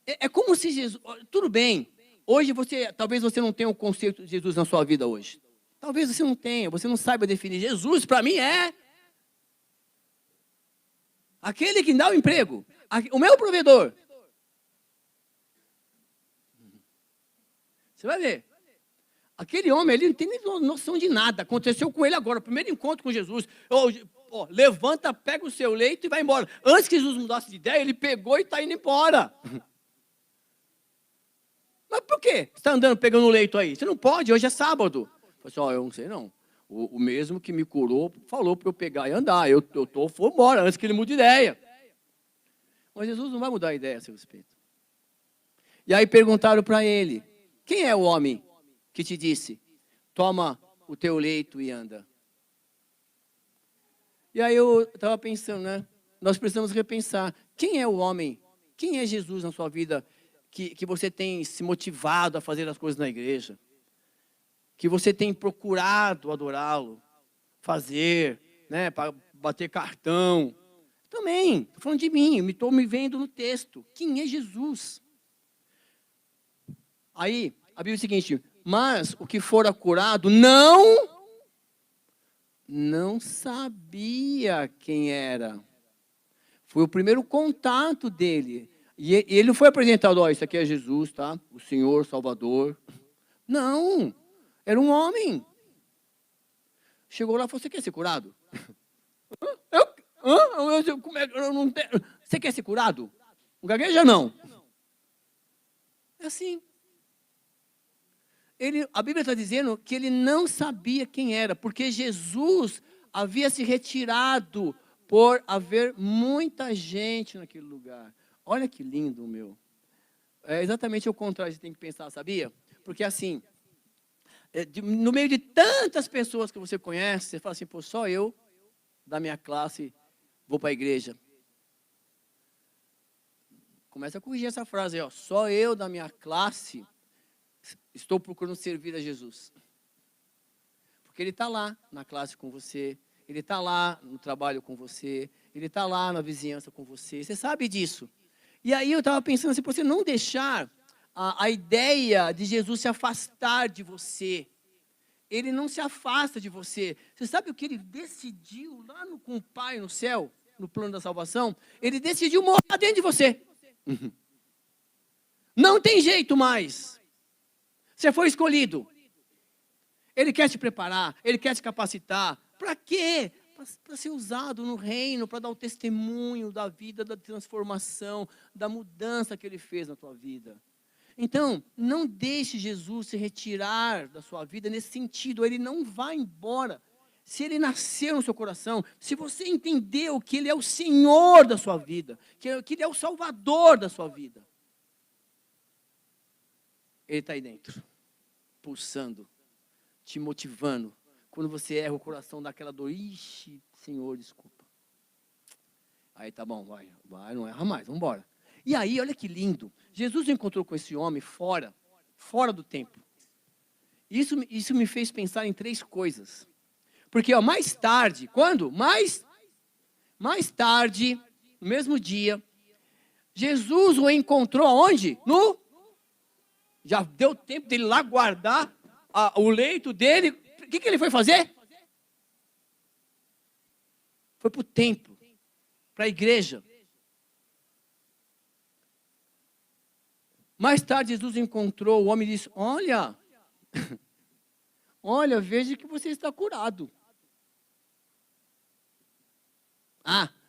É como se Jesus, tudo bem, hoje talvez você não tenha o conceito de Jesus na sua vida hoje. Talvez você não tenha, você não saiba definir. Jesus, para mim, é aquele que dá o emprego, o meu provedor. Você vai ver. Aquele homem, ele não tem nem noção de nada. Aconteceu com ele agora, o primeiro encontro com Jesus. Levanta, pega o seu leito e vai embora. Antes que Jesus mudasse de ideia, ele pegou e está indo embora. Mas por quê? Você está andando, pegando o leito aí? Você não pode, hoje é sábado. Eu falei assim, eu não sei não. O mesmo que me curou falou para eu pegar e andar. Eu vou embora antes que ele mude de ideia. Mas Jesus não vai mudar a ideia a seu respeito. E aí perguntaram para ele, quem é o homem que te disse, toma o teu leito e anda? E aí eu estava pensando, né? Nós precisamos repensar. Quem é o homem? Quem é Jesus na sua vida que você tem se motivado a fazer as coisas na igreja? Que você tem procurado adorá-lo, fazer, né? Para bater cartão. Também, estou falando de mim, estou me vendo no texto. Quem é Jesus? Aí, a Bíblia é o seguinte, mas o que fora curado não sabia quem era. Foi o primeiro contato dele. E ele não foi apresentado, isso aqui é Jesus, tá? O Senhor, Salvador. Não, era um homem. Chegou lá e falou, você quer ser curado? Você quer ser curado? Não gagueja, não. É assim. A Bíblia está dizendo que ele não sabia quem era, porque Jesus havia se retirado por haver muita gente naquele lugar. Olha que lindo, meu. É exatamente o contrário que você tem que pensar, sabia? Porque assim, no meio de tantas pessoas que você conhece, você fala assim, pô, só eu, da minha classe, vou para a igreja. Começa a corrigir essa frase aí, ó. Só eu, da minha classe, estou procurando servir a Jesus. Porque ele está lá na classe com você, ele está lá no trabalho com você, ele está lá na vizinhança com você, você sabe disso. E aí eu estava pensando assim, você não deixar a ideia de Jesus se afastar de você. Ele não se afasta de você. Você sabe o que ele decidiu lá com o Pai no céu, no plano da salvação? Ele decidiu morar dentro de você. Não tem jeito mais. Você foi escolhido. Ele quer te preparar, ele quer te capacitar. Para quê? Para ser usado no reino, para dar o testemunho da vida, da transformação, da mudança que ele fez na tua vida. Então, não deixe Jesus se retirar da sua vida nesse sentido. Ele não vai embora. Se ele nasceu no seu coração, se você entendeu que ele é o Senhor da sua vida, que ele é o Salvador da sua vida, ele está aí dentro, pulsando, te motivando. Quando você erra, o coração dá aquela dor. Ixi, Senhor, desculpa. Aí tá bom, vai, não erra mais, vamos embora. E aí, olha que lindo. Jesus encontrou com esse homem fora do templo. Isso me fez pensar em 3 coisas. Porque mais tarde, quando? Mais tarde, no mesmo dia, Jesus o encontrou aonde? Já deu tempo dele lá guardar o leito dele. O que ele foi fazer? Foi para o templo, para a igreja. Mais tarde, Jesus encontrou o homem e disse, olha, veja que você está curado.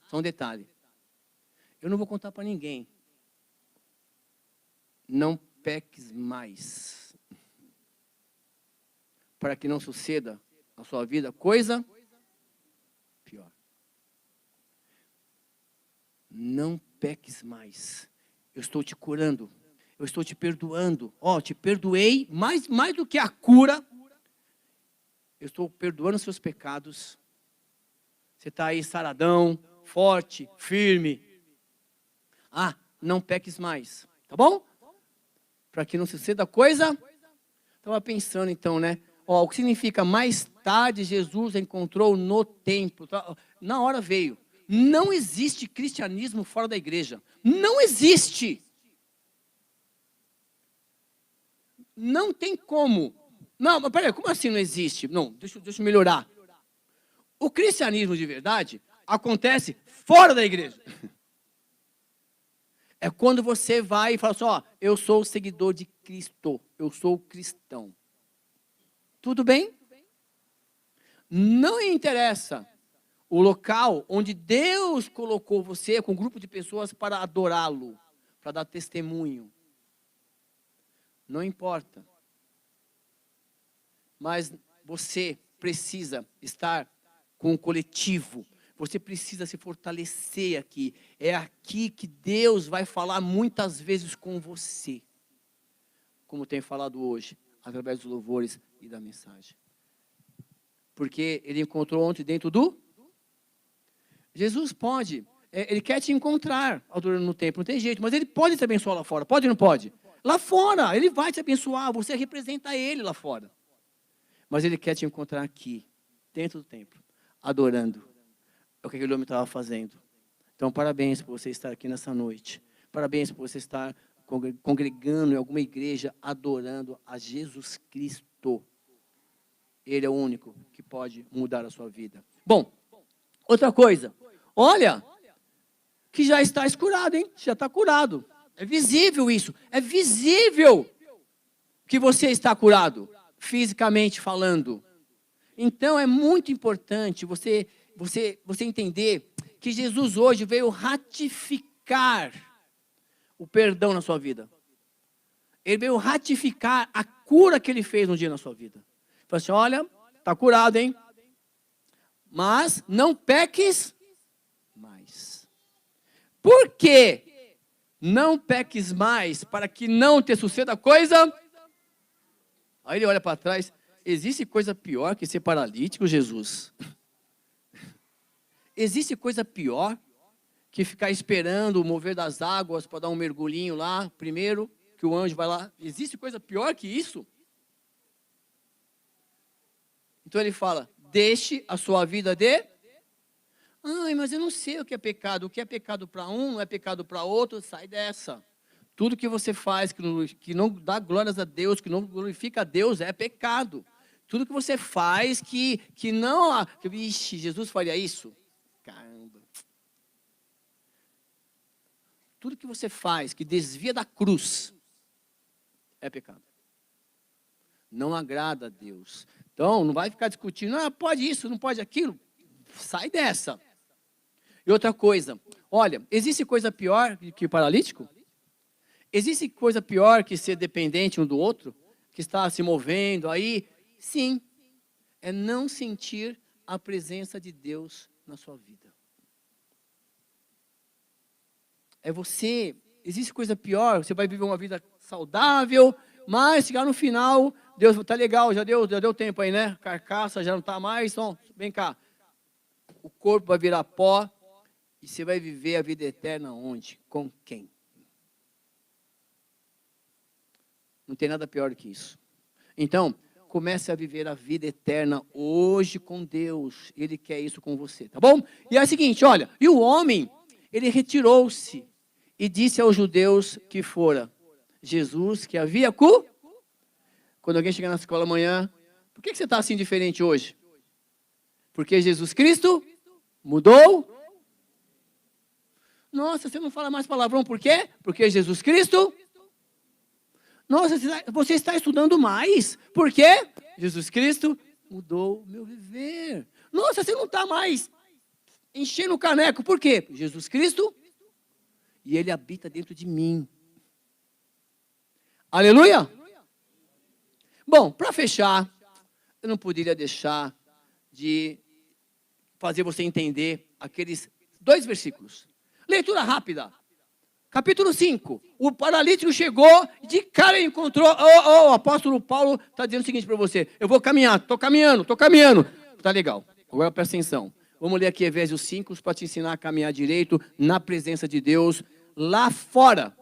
Só um detalhe. Eu não vou contar para ninguém. Não peques mais. Para que não suceda na sua vida coisa pior. Não peques mais. Eu estou te curando. Eu estou te perdoando. Te perdoei, mais do que a cura. eu estou perdoando seus pecados. Você está aí saradão, forte, firme. Ah, não peques mais, tá bom? Para que não suceda coisa. Estava pensando então, né? Ó, o que significa mais tarde Jesus encontrou no templo. Na hora veio. Não existe cristianismo fora da igreja. Não existe. Não tem como. Não, mas peraí, como assim não existe? Não, deixa eu melhorar. O cristianismo de verdade acontece fora da igreja. É quando você vai e fala assim, ó, eu sou seguidor de Cristo, eu sou cristão. Tudo bem? Não interessa o local onde Deus colocou você com um grupo de pessoas para adorá-lo, para dar testemunho. Não importa. Mas você precisa estar com o coletivo. Você precisa se fortalecer aqui. É aqui que Deus vai falar muitas vezes com você. Como tem falado hoje, através dos louvores e da mensagem. Porque ele encontrou ontem dentro do... Jesus pode, ele quer te encontrar adorando no templo, não tem jeito, mas ele pode te abençoar lá fora, pode ou não pode? Lá fora, ele vai te abençoar, você representa ele lá fora. Mas ele quer te encontrar aqui, dentro do templo, adorando. É o que aquele homem estava fazendo. Então, parabéns por você estar aqui nessa noite. Parabéns por você estar congregando em alguma igreja, adorando a Jesus Cristo. Ele é o único que pode mudar a sua vida. Bom, outra coisa. Olha, que já está curado, hein? Já está curado. É visível isso. É visível que você está curado, fisicamente falando. Então, é muito importante você entender que Jesus hoje veio ratificar o perdão na sua vida. Ele veio ratificar a cura que ele fez um dia na sua vida. Ele falou assim, olha, está curado, hein? Mas não peques mais. Por quê? Não peques mais, para que não te suceda coisa. Aí ele olha para trás, existe coisa pior que ser paralítico, Jesus? Existe coisa pior que ficar esperando o mover das águas para dar um mergulhinho lá, primeiro, que o anjo vai lá? Existe coisa pior que isso? Então ele fala, deixe a sua vida de... Ai, mas eu não sei o que é pecado. O que é pecado para um, não é pecado para outro, sai dessa. Tudo que você faz que não dá glórias a Deus, que não glorifica a Deus, é pecado. Tudo que você faz que não... Ixi, Jesus faria isso? Caramba. Tudo que você faz que desvia da cruz é pecado. Não agrada a Deus. Então, não vai ficar discutindo, pode isso, não pode aquilo. Sai dessa. E outra coisa, olha, existe coisa pior que o paralítico? Existe coisa pior que ser dependente um do outro? Que está se movendo aí? Sim. É não sentir a presença de Deus na sua vida. É você, existe coisa pior, você vai viver uma vida saudável, mas chegar no final, Deus está legal, já deu tempo aí, né? Carcaça já não está mais, então, vem cá. O corpo vai virar pó e você vai viver a vida eterna onde? Com quem? Não tem nada pior do que isso. Então, comece a viver a vida eterna hoje com Deus. Ele quer isso com você, tá bom? E é o seguinte, olha, e o homem, ele retirou-se e disse aos judeus que fora Jesus que havia Quando alguém chega na escola amanhã, por que você está assim diferente hoje? Porque Jesus Cristo mudou. Nossa, você não fala mais palavrão, por quê? Porque Jesus Cristo... Nossa, você está estudando mais. Por quê? Jesus Cristo mudou o meu viver. Nossa, você não está mais enchendo o caneco. Por quê? Jesus Cristo. E Ele habita dentro de mim. Aleluia? Bom, para fechar, eu não poderia deixar de fazer você entender aqueles 2 versículos. Leitura rápida. Capítulo 5. O paralítico chegou, de cara ele encontrou. O apóstolo Paulo está dizendo o seguinte para você: eu vou caminhar, estou caminhando. Tá legal. Agora presta atenção. Vamos ler aqui Efésios 5 para te ensinar a caminhar direito na presença de Deus, lá fora,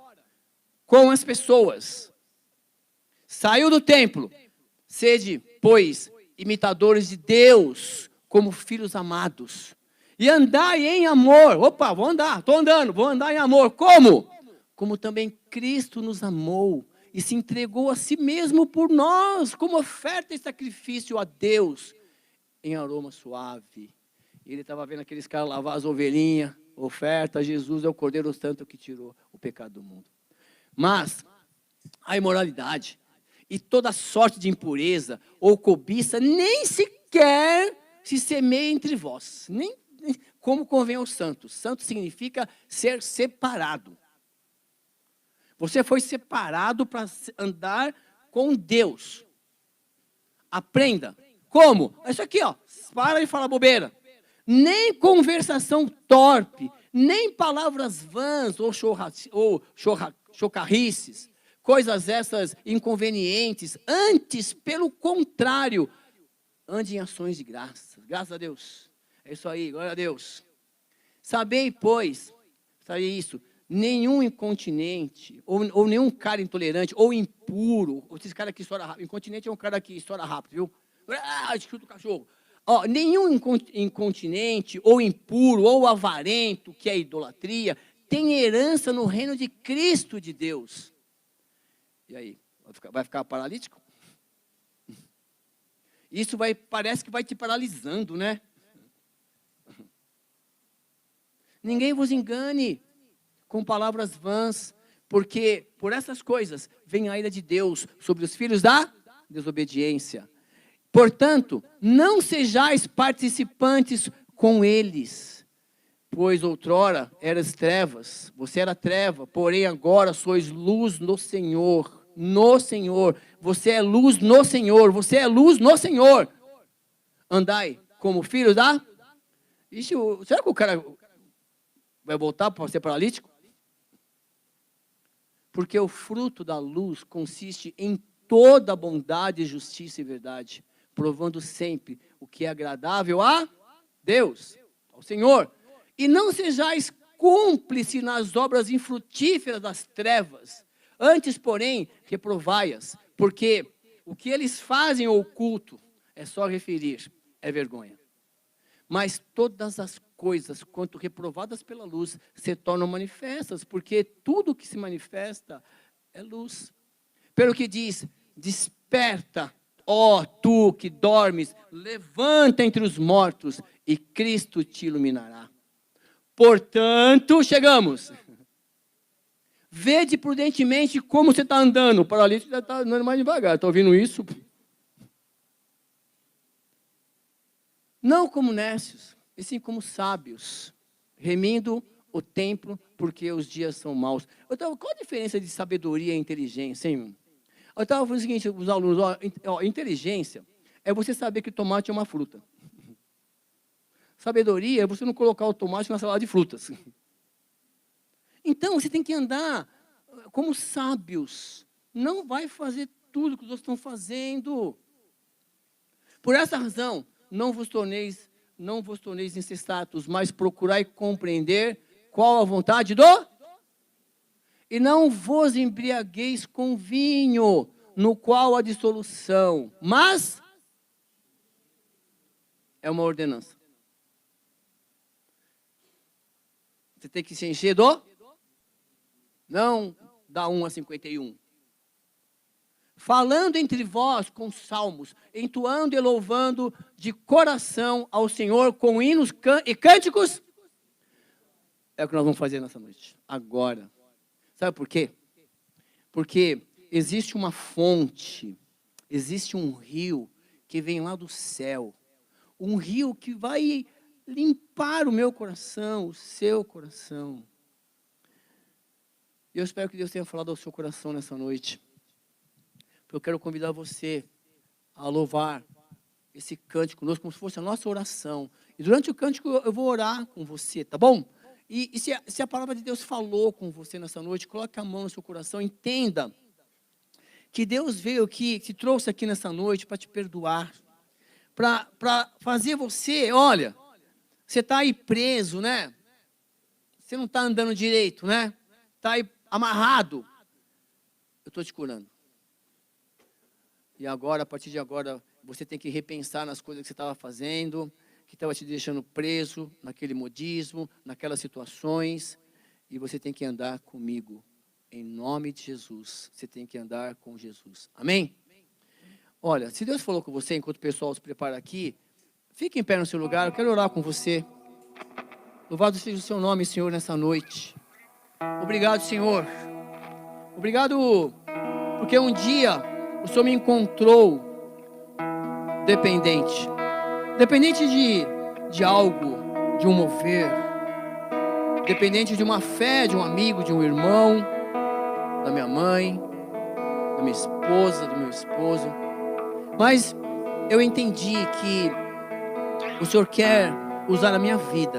com as pessoas. Saiu do templo. Sede, pois, imitadores de Deus, como filhos amados. E andai em amor. Opa, vou andar em amor. Como? Como também Cristo nos amou e se entregou a si mesmo por nós, como oferta e sacrifício a Deus, em aroma suave. E ele estava vendo aqueles caras lavar as ovelhinhas, oferta, Jesus é o Cordeiro Santo que tirou o pecado do mundo. Mas a imoralidade e toda sorte de impureza ou cobiça nem sequer se semeia entre vós, nem como convém aos santos. Santo significa ser separado. Você foi separado para andar com Deus. Aprenda. Como? Isso aqui, ó. Para de falar bobeira. Nem conversação torpe, nem palavras vãs ou chocarrices, coisas essas inconvenientes. Antes, pelo contrário, ande em ações de graça. Graças a Deus. É isso aí, glória a Deus. Sabei, pois, nenhum incontinente, ou nenhum cara intolerante, ou impuro, esse cara que estoura rápido, incontinente é um cara que estoura rápido, viu? Escuta o cachorro. Nenhum incontinente, ou impuro, ou avarento, que é idolatria, tem herança no reino de Cristo de Deus. E aí, vai ficar paralítico? Isso parece que vai te paralisando, né? Ninguém vos engane com palavras vãs, porque por essas coisas vem a ira de Deus sobre os filhos da desobediência. Portanto, não sejais participantes com eles, pois outrora eras trevas, você era treva, porém agora sois luz no Senhor. No Senhor, você é luz no Senhor, você é luz no Senhor. Andai como filhos da... será que o cara vai voltar para ser paralítico? Porque o fruto da luz consiste em toda bondade, justiça e verdade, provando sempre o que é agradável a Deus, ao Senhor. E não sejais cúmplices nas obras infrutíferas das trevas, antes, porém, reprovai-as, porque o que eles fazem oculto, é só referir, é vergonha. Mas todas as coisas, quanto reprovadas pela luz, se tornam manifestas, porque tudo que se manifesta é luz. Pelo que diz, desperta, ó tu que dormes, levanta entre os mortos, e Cristo te iluminará. Portanto, chegamos. Vede prudentemente como você está andando. O paralítico já está andando mais devagar. Está ouvindo isso? Não como nécios, e sim como sábios, remindo o tempo, porque os dias são maus. Qual a diferença de sabedoria e inteligência, hein? Eu estava falando o seguinte, os alunos, inteligência é você saber que tomate é uma fruta. Sabedoria é você não colocar o tomate na salada de frutas. Então, você tem que andar como sábios. Não vai fazer tudo que os outros estão fazendo. Por essa razão, não vos torneis insensatos, mas procurai compreender qual a vontade do... E não vos embriagueis com vinho, no qual há dissolução, mas é uma ordenança. Você tem que se encher do... Não da 1 a 51. Falando entre vós com salmos, entoando e louvando de coração ao Senhor com hinos e cânticos. É o que nós vamos fazer nessa noite, agora. Sabe por quê? Porque existe uma fonte, existe um rio que vem lá do céu. Um rio que vai limpar o meu coração, o seu coração. E eu espero que Deus tenha falado ao seu coração nessa noite. Eu quero convidar você a louvar esse cântico conosco, como se fosse a nossa oração. E durante o cântico eu vou orar com você, tá bom? E se a palavra de Deus falou com você nessa noite, coloque a mão no seu coração, entenda que Deus veio aqui, te trouxe aqui nessa noite para te perdoar, para fazer você, olha, você está aí preso, né? Você não está andando direito, né? Está aí amarrado. Eu estou te curando. E agora, a partir de agora, você tem que repensar nas coisas que você estava fazendo, que estava te deixando preso naquele modismo, naquelas situações, e você tem que andar comigo. Em nome de Jesus, você tem que andar com Jesus. Amém? Olha, se Deus falou com você, enquanto o pessoal se prepara aqui, fique em pé no seu lugar, eu quero orar com você. Louvado seja o seu nome, Senhor, nessa noite. Obrigado, Senhor. Obrigado, porque um dia o Senhor me encontrou dependente. Dependente de algo, de um mover. Dependente de uma fé, de um amigo, de um irmão, da minha mãe, da minha esposa, do meu esposo. Mas eu entendi que o Senhor quer usar a minha vida.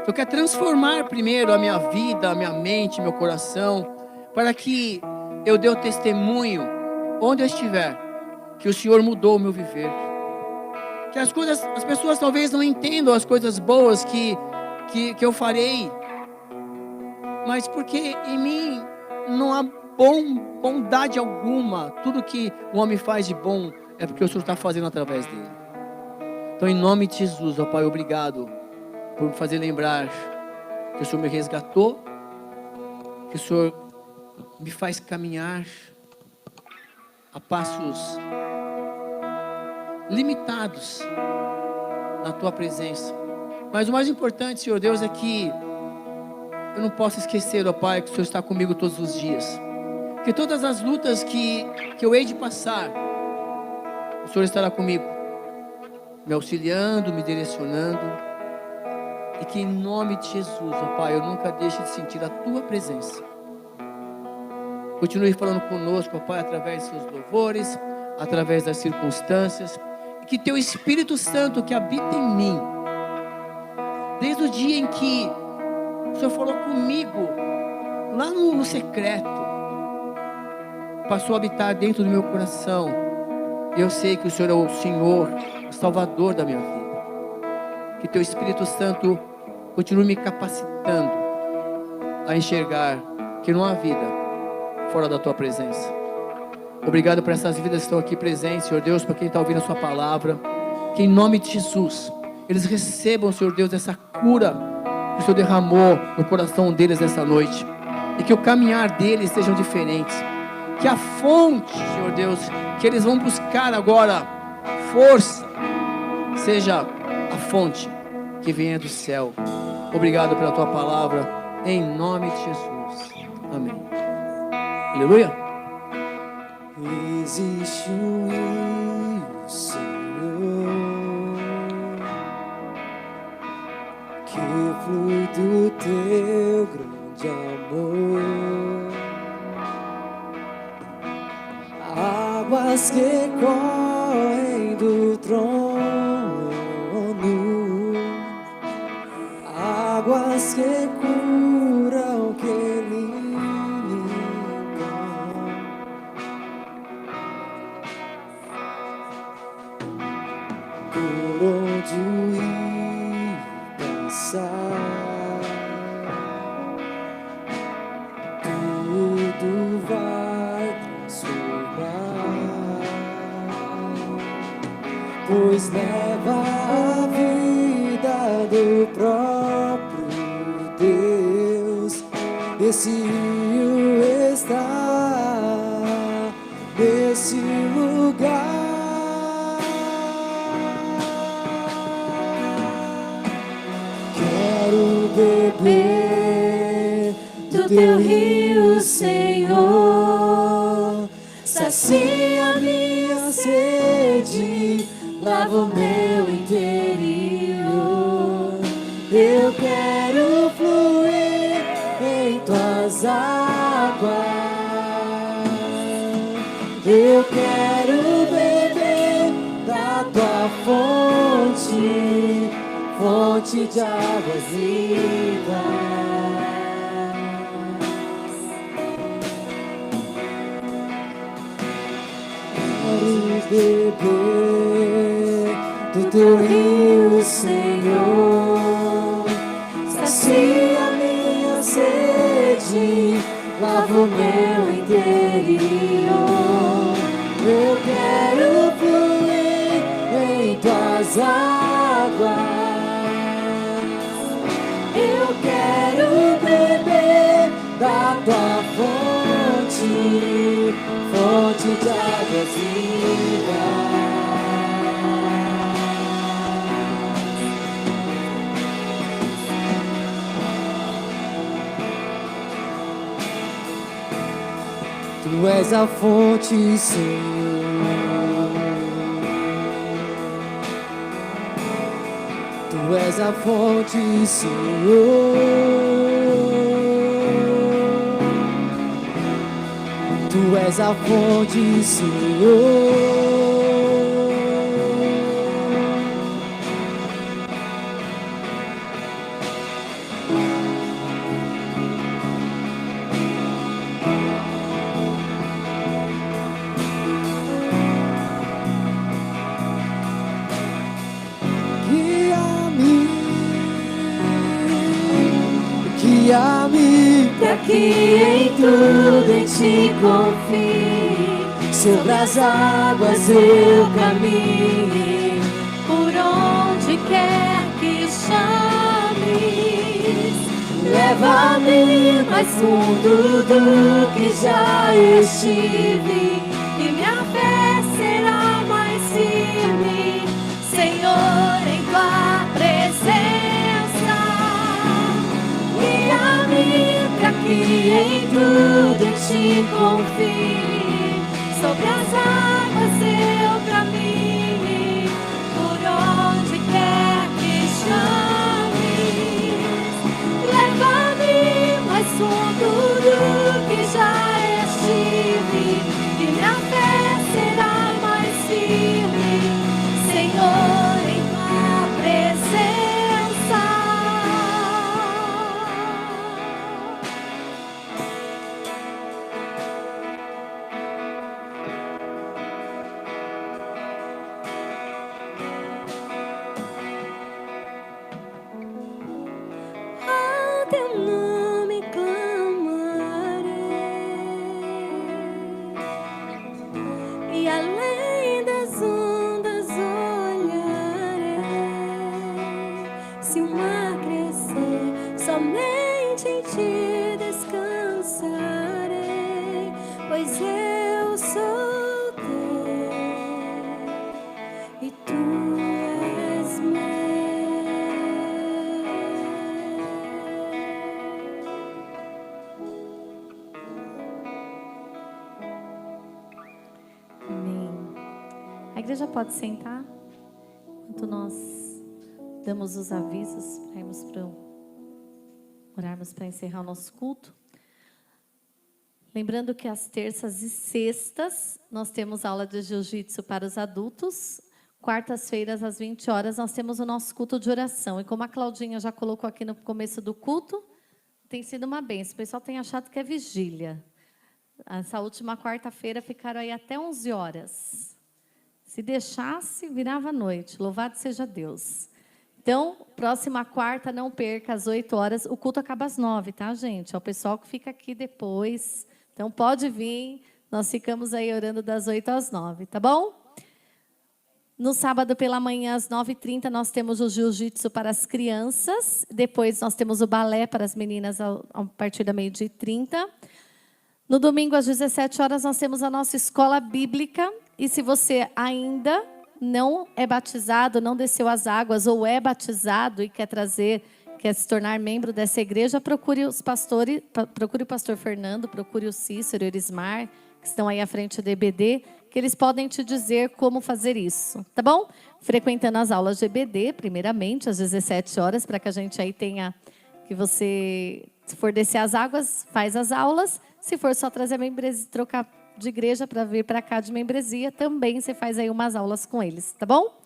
O Senhor quer transformar primeiro a minha vida, a minha mente, meu coração, para que eu dê o testemunho, onde eu estiver, que o Senhor mudou o meu viver. Que as pessoas talvez não entendam as coisas boas que eu farei, mas porque em mim não há bondade alguma. Tudo que o homem faz de bom é porque o Senhor está fazendo através dele. Então, em nome de Jesus, ó Pai, obrigado por me fazer lembrar que o Senhor me resgatou, que o Senhor me faz caminhar a passos limitados na Tua presença. Mas o mais importante, Senhor Deus, é que eu não posso esquecer, ó Pai, que o Senhor está comigo todos os dias. Que todas as lutas que eu hei de passar, o Senhor estará comigo, me auxiliando, me direcionando. E que em nome de Jesus, ó Pai, eu nunca deixe de sentir a Tua presença. Continue falando conosco, ó Pai, através dos seus louvores, através das circunstâncias. E que Teu Espírito Santo que habita em mim, desde o dia em que o Senhor falou comigo, lá no secreto, passou a habitar dentro do meu coração. Eu sei que o Senhor é o Senhor, o Salvador da minha vida. Que Teu Espírito Santo continue me capacitando a enxergar que não há vida fora da Tua presença. Obrigado por essas vidas que estão aqui presentes, Senhor Deus, para quem está ouvindo a Sua palavra. Que em nome de Jesus, eles recebam, Senhor Deus, essa cura que o Senhor derramou no coração deles essa noite. E que o caminhar deles sejam diferentes. Que a fonte, Senhor Deus, que eles vão buscar agora, força, seja a fonte que venha do céu. Obrigado pela Tua palavra, em nome de Jesus. Amém. Aleluia. Existe um rio, Senhor, que flui do Teu grande amor. Águas que correm do trono, águas que curam, que limpam. Por onde o rio passar, tudo vai transformar, pois leva a vida do próprio Deus. Esse rio está nesse lugar. Quero beber do Teu rio, Senhor. Sacia minha sede, lava o meu interior. Eu quero fluir em Tuas águas. Eu quero beber da Tua fonte. fonte de águas vivas. Quero beber do teu rio, Senhor. Sacia minha sede, lava o meu interior. Eu quero fluir em tuas águas. Eu quero beber da tua fonte, fonte de águas vivas. Tu és a fonte, Senhor. Tu és a fonte, Senhor. Tu és a fonte, Senhor. Guia-me para que em tudo em ti confie. sobre as águas eu caminhe, Por onde quer que chames, leva-me mais fundo do que já estive, e minha fé será mais firme, Senhor, em tua presença. Guia-me para que em tudo em ti confie, sobre as águas eu caminhe, por onde quer que chames, leva-me mais fundo do que já estive, e minha fé será mais firme, Senhor, em tua presença. Ao teu nome clamarei, e além das ondas olharei. Se o mar crescer, somente em ti descansarei, pois eu sou teu e tu és meu. Amém. A igreja pode sentar enquanto nós damos os avisos para irmos orarmos para encerrar o nosso culto. Lembrando que às terças e sextas nós temos aula de jiu-jitsu para os adultos. Quartas-feiras às 20 horas nós temos o nosso culto de oração. E como a Claudinha já colocou aqui no começo do culto, tem sido uma bênção. O pessoal tem achado que é vigília. Essa última quarta-feira ficaram aí até 11 horas. Se deixasse, virava noite. Louvado seja Deus. Então, próxima quarta, não perca, às 8 horas. O culto acaba às 9, tá, gente? É o pessoal que fica aqui depois. Então, pode vir. Nós ficamos aí orando das 8 às 9, tá bom? No sábado pela manhã, às 9h30, nós temos o jiu-jitsu para as crianças. Depois, nós temos o balé para as meninas a partir da 12h30. No domingo, às 17 horas, nós temos a nossa escola bíblica. E se você ainda não é batizado, não desceu as águas, ou é batizado e quer se tornar membro dessa igreja, procure os pastores, procure o pastor Fernando, procure o Cícero e o Erismar, que estão aí à frente do EBD, que eles podem te dizer como fazer isso, tá bom? Frequentando as aulas de EBD, primeiramente, às 17 horas, para que a gente aí tenha, que você, se for descer as águas, faz as aulas. Se for só trazer a membresia, trocar de igreja para vir para cá de membresia, também você faz aí umas aulas com eles, tá bom?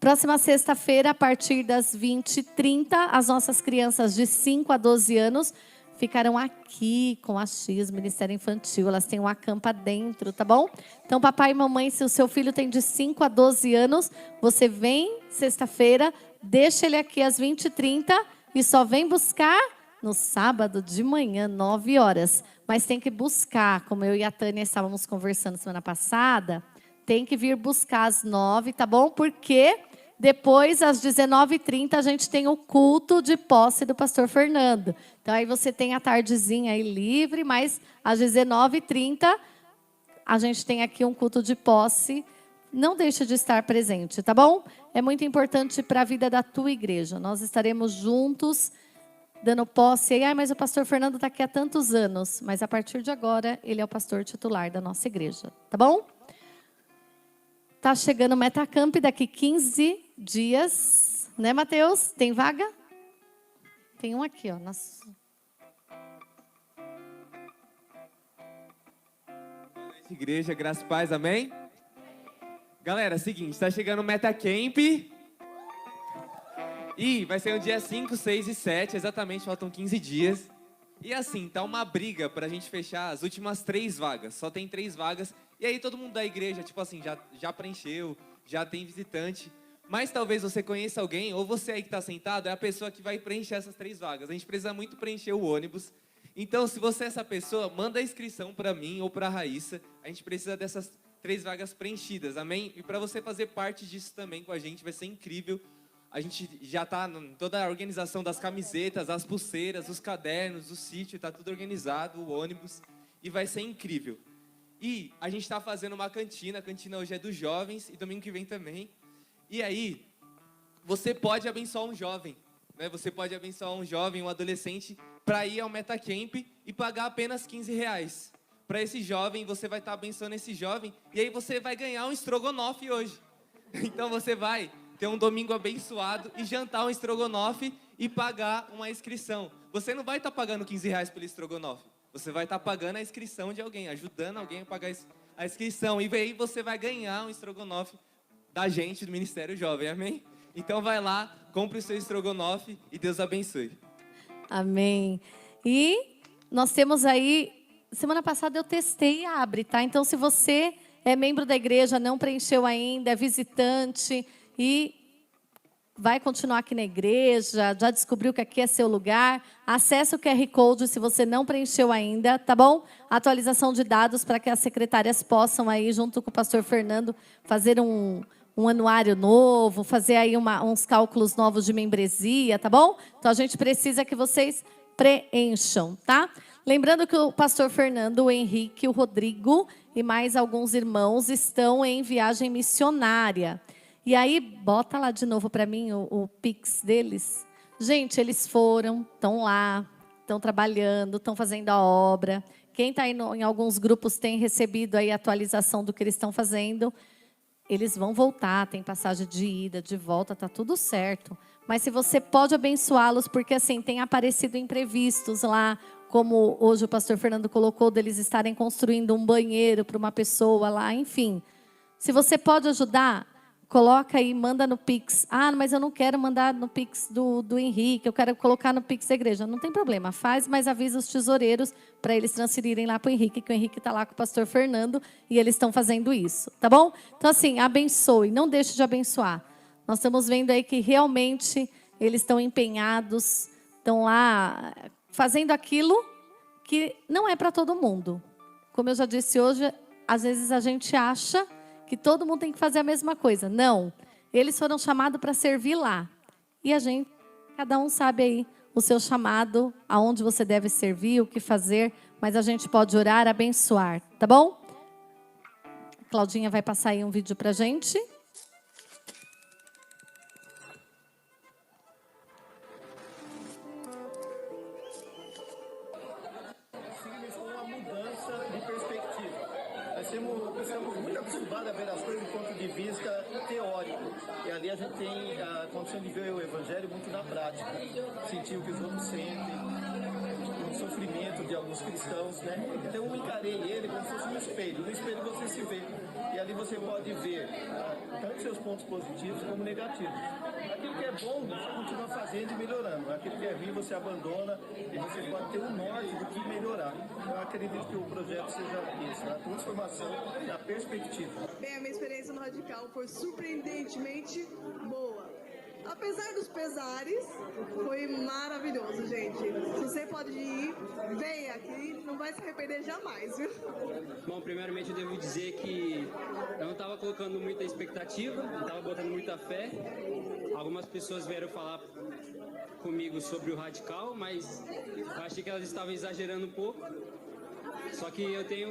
Próxima sexta-feira, a partir das 20h30, as nossas crianças de 5 a 12 anos ficarão aqui com a X, Ministério Infantil. Elas têm um acampa dentro, tá bom? Então, papai e mamãe, se o seu filho tem de 5 a 12 anos, você vem sexta-feira, deixa ele aqui às 20h30 e só vem buscar no sábado de manhã, 9 horas. Mas tem que buscar, como eu e a Tânia estávamos conversando semana passada, tem que vir buscar às 9, tá bom? Porque depois, às 19h30, a gente tem o culto de posse do pastor Fernando. Então, aí você tem a tardezinha aí livre, mas às 19h30, a gente tem aqui um culto de posse. Não deixe de estar presente, tá bom? É muito importante para a vida da tua igreja. Nós estaremos juntos, dando posse. E, mas o pastor Fernando está aqui há tantos anos. Mas, a partir de agora, ele é o pastor titular da nossa igreja, tá bom? Tá chegando o Metacamp daqui 15 dias, né, Mateus? Tem vaga? Tem um aqui, ó. Igreja, graça e paz, amém? Galera, é o seguinte, está chegando o Metacamp. E vai ser no dia 5, 6 e 7, exatamente, faltam 15 dias. E assim, tá uma briga pra gente fechar as últimas 3 vagas. Só tem 3 vagas. E aí todo mundo da igreja, tipo assim, já preencheu, já tem visitante. Mas talvez você conheça alguém, ou você aí que está sentado, é a pessoa que vai preencher essas 3 vagas. A gente precisa muito preencher o ônibus. Então, se você é essa pessoa, manda a inscrição para mim ou para a Raíssa. A gente precisa dessas 3 vagas preenchidas, amém? E para você fazer parte disso também com a gente, vai ser incrível. A gente já está em toda a organização das camisetas, as pulseiras, os cadernos, o sítio, está tudo organizado, o ônibus. E vai ser incrível. E a gente está fazendo uma cantina. A cantina hoje é dos jovens e domingo que vem também. E aí, você pode abençoar um jovem, né? Você pode abençoar um jovem, um adolescente, para ir ao Metacamp e pagar apenas R$15. Para esse jovem, você vai estar abençoando esse jovem, e aí você vai ganhar um estrogonofe hoje. Então você vai ter um domingo abençoado e jantar um estrogonofe e pagar uma inscrição. Você não vai estar pagando R$15 pelo estrogonofe. Você vai estar pagando a inscrição de alguém, ajudando alguém a pagar a inscrição. E aí você vai ganhar um estrogonofe da gente, do Ministério Jovem, amém? Então vai lá, compre o seu estrogonofe e Deus abençoe. Amém. E nós temos aí, semana passada eu testei a Abre, tá? Então, se você é membro da igreja, não preencheu ainda, é visitante e vai continuar aqui na igreja, já descobriu que aqui é seu lugar, acesse o QR Code se você não preencheu ainda, tá bom? Atualização de dados para que as secretárias possam aí, junto com o pastor Fernando, fazer um anuário novo, fazer aí uns cálculos novos de membresia, tá bom? Então, a gente precisa que vocês preencham, tá? Lembrando que o pastor Fernando, o Henrique, o Rodrigo e mais alguns irmãos estão em viagem missionária. E aí, bota lá de novo para mim o Pix deles. Gente, eles foram, estão lá, estão trabalhando, estão fazendo a obra. Quem está em alguns grupos tem recebido aí a atualização do que eles estão fazendo. Eles vão voltar, tem passagem de ida, de volta, tá tudo certo. Mas se você pode abençoá-los, porque assim, tem aparecido imprevistos lá, como hoje o pastor Fernando colocou, deles estarem construindo um banheiro para uma pessoa lá, enfim. Se você pode ajudar, coloca aí, manda no Pix. Ah, mas eu não quero mandar no Pix do Henrique, eu quero colocar no Pix da igreja. Não tem problema, faz, mas avisa os tesoureiros para eles transferirem lá para o Henrique, que o Henrique está lá com o pastor Fernando e eles estão fazendo isso, tá bom? Então, assim, abençoe, não deixe de abençoar. Nós estamos vendo aí que realmente eles estão empenhados, estão lá fazendo aquilo que não é para todo mundo. Como eu já disse hoje, às vezes a gente acha que todo mundo tem que fazer a mesma coisa. Não. Eles foram chamados para servir lá. E a gente, cada um sabe aí o seu chamado, aonde você deve servir, o que fazer, mas a gente pode orar, abençoar, tá bom? A Claudinha vai passar aí um vídeo para a gente. Estamos muito acostumados a ver as coisas do ponto de vista teórico. E ali a gente tem a condição de ver o Evangelho muito na prática. Sentir o que os outros sentem, o sofrimento de alguns cristãos, né? Então eu encarei ele como se fosse um espelho. No espelho você se vê. e ali você pode ver tanto seus pontos positivos como negativos. Aquilo que é bom, você continua fazendo e melhorando. Aquilo que é ruim, você abandona e você pode ter um norte do que melhorar. Eu acredito que o projeto seja isso, a transformação da perspectiva. Bem, a minha experiência no Radical foi surpreendentemente boa. Apesar dos pesares, foi maravilhoso, gente. Se você pode ir, venha aqui, não vai se arrepender jamais, viu? Bom, primeiramente eu devo dizer que eu não estava colocando muita expectativa, não estava botando muita fé. Algumas pessoas vieram falar comigo sobre o Radical, mas eu achei que elas estavam exagerando um pouco. Só que eu tenho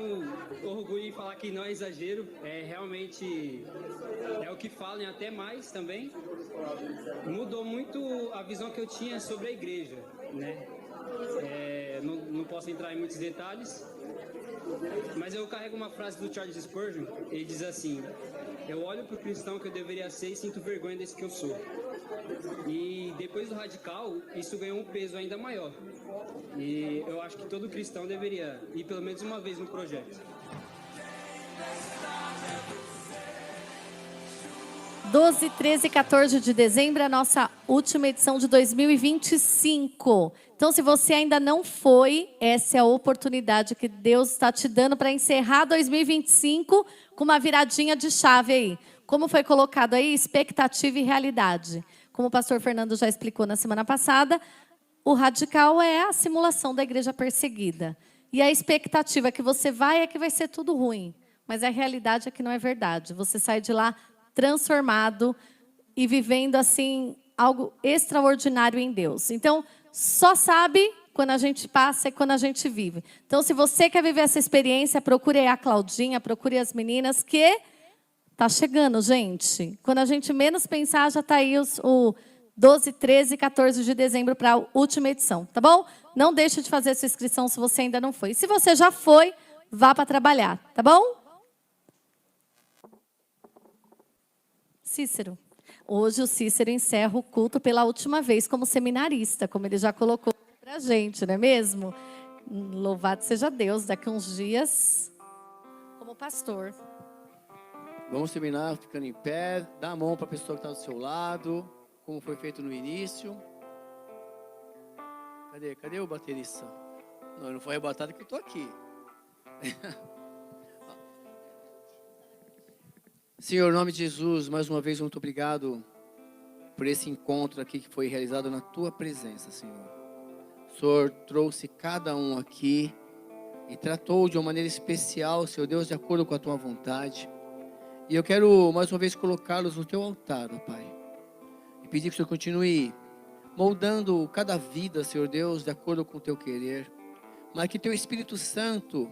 orgulho em falar que não é exagero, realmente é o que falam e até mais também. Mudou muito a visão que eu tinha sobre a igreja, né? Não posso entrar em muitos detalhes, mas eu carrego uma frase do Charles Spurgeon. Ele diz assim: eu olho para o cristão que eu deveria ser e sinto vergonha desse que eu sou. E depois do Radical, isso ganhou um peso ainda maior. E eu acho que todo cristão deveria ir pelo menos uma vez no projeto. 12, 13 e 14 de dezembro, a nossa última edição de 2025. Então, se você ainda não foi, essa é a oportunidade que Deus está te dando para encerrar 2025 com uma viradinha de chave aí. Como foi colocado aí, expectativa e realidade. Como o pastor Fernando já explicou na semana passada, o Radical é a simulação da igreja perseguida. E a expectativa que você vai é que vai ser tudo ruim. Mas a realidade é que não é verdade. Você sai de lá transformado e vivendo assim algo extraordinário em Deus. Então, só sabe quando a gente passa e quando a gente vive. Então, se você quer viver essa experiência, procure aí a Claudinha, procure as meninas, que tá chegando, gente. Quando a gente menos pensar, já está aí o 12, 13 e 14 de dezembro para a última edição, tá bom? Não deixe de fazer sua inscrição se você ainda não foi. E se você já foi, vá para trabalhar, tá bom? Cícero. Hoje o Cícero encerra o culto pela última vez como seminarista, como ele já colocou para a gente, não é mesmo? Louvado seja Deus, daqui a uns dias, como pastor. Vamos terminar ficando em pé, dá a mão para a pessoa que está do seu lado, como foi feito no início. Cadê o baterista? Não foi arrebatado que eu estou aqui. Senhor, em nome de Jesus, mais uma vez, muito obrigado por esse encontro aqui que foi realizado na Tua presença, Senhor. O Senhor trouxe cada um aqui e tratou de uma maneira especial, Senhor Deus, de acordo com a Tua vontade. E eu quero, mais uma vez, colocá-los no Teu altar, ó Pai. E pedir que o Senhor continue moldando cada vida, Senhor Deus, de acordo com o Teu querer. Mas que Teu Espírito Santo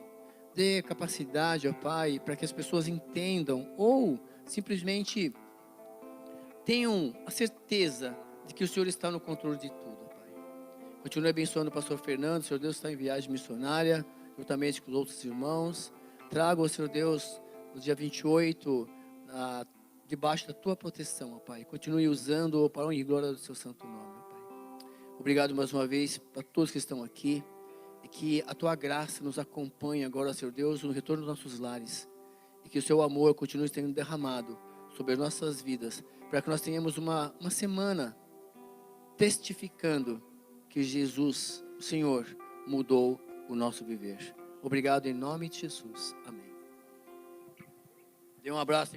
dê capacidade, ó Pai, para que as pessoas entendam ou simplesmente tenham a certeza de que o Senhor está no controle de tudo, ó Pai. Continue abençoando o pastor Fernando, Senhor Deus, está em viagem missionária, juntamente com os outros irmãos. Traga, Senhor Deus, no dia 28, debaixo da Tua proteção, ó Pai. Continue usando para a honra e glória do Seu santo nome, ó Pai. Obrigado mais uma vez para todos que estão aqui. E que a Tua graça nos acompanhe agora, Senhor Deus, no retorno dos nossos lares. E que o Seu amor continue sendo derramado sobre as nossas vidas, para que nós tenhamos uma semana testificando que Jesus, o Senhor, mudou o nosso viver. Obrigado em nome de Jesus. Amém. Dê um abraço.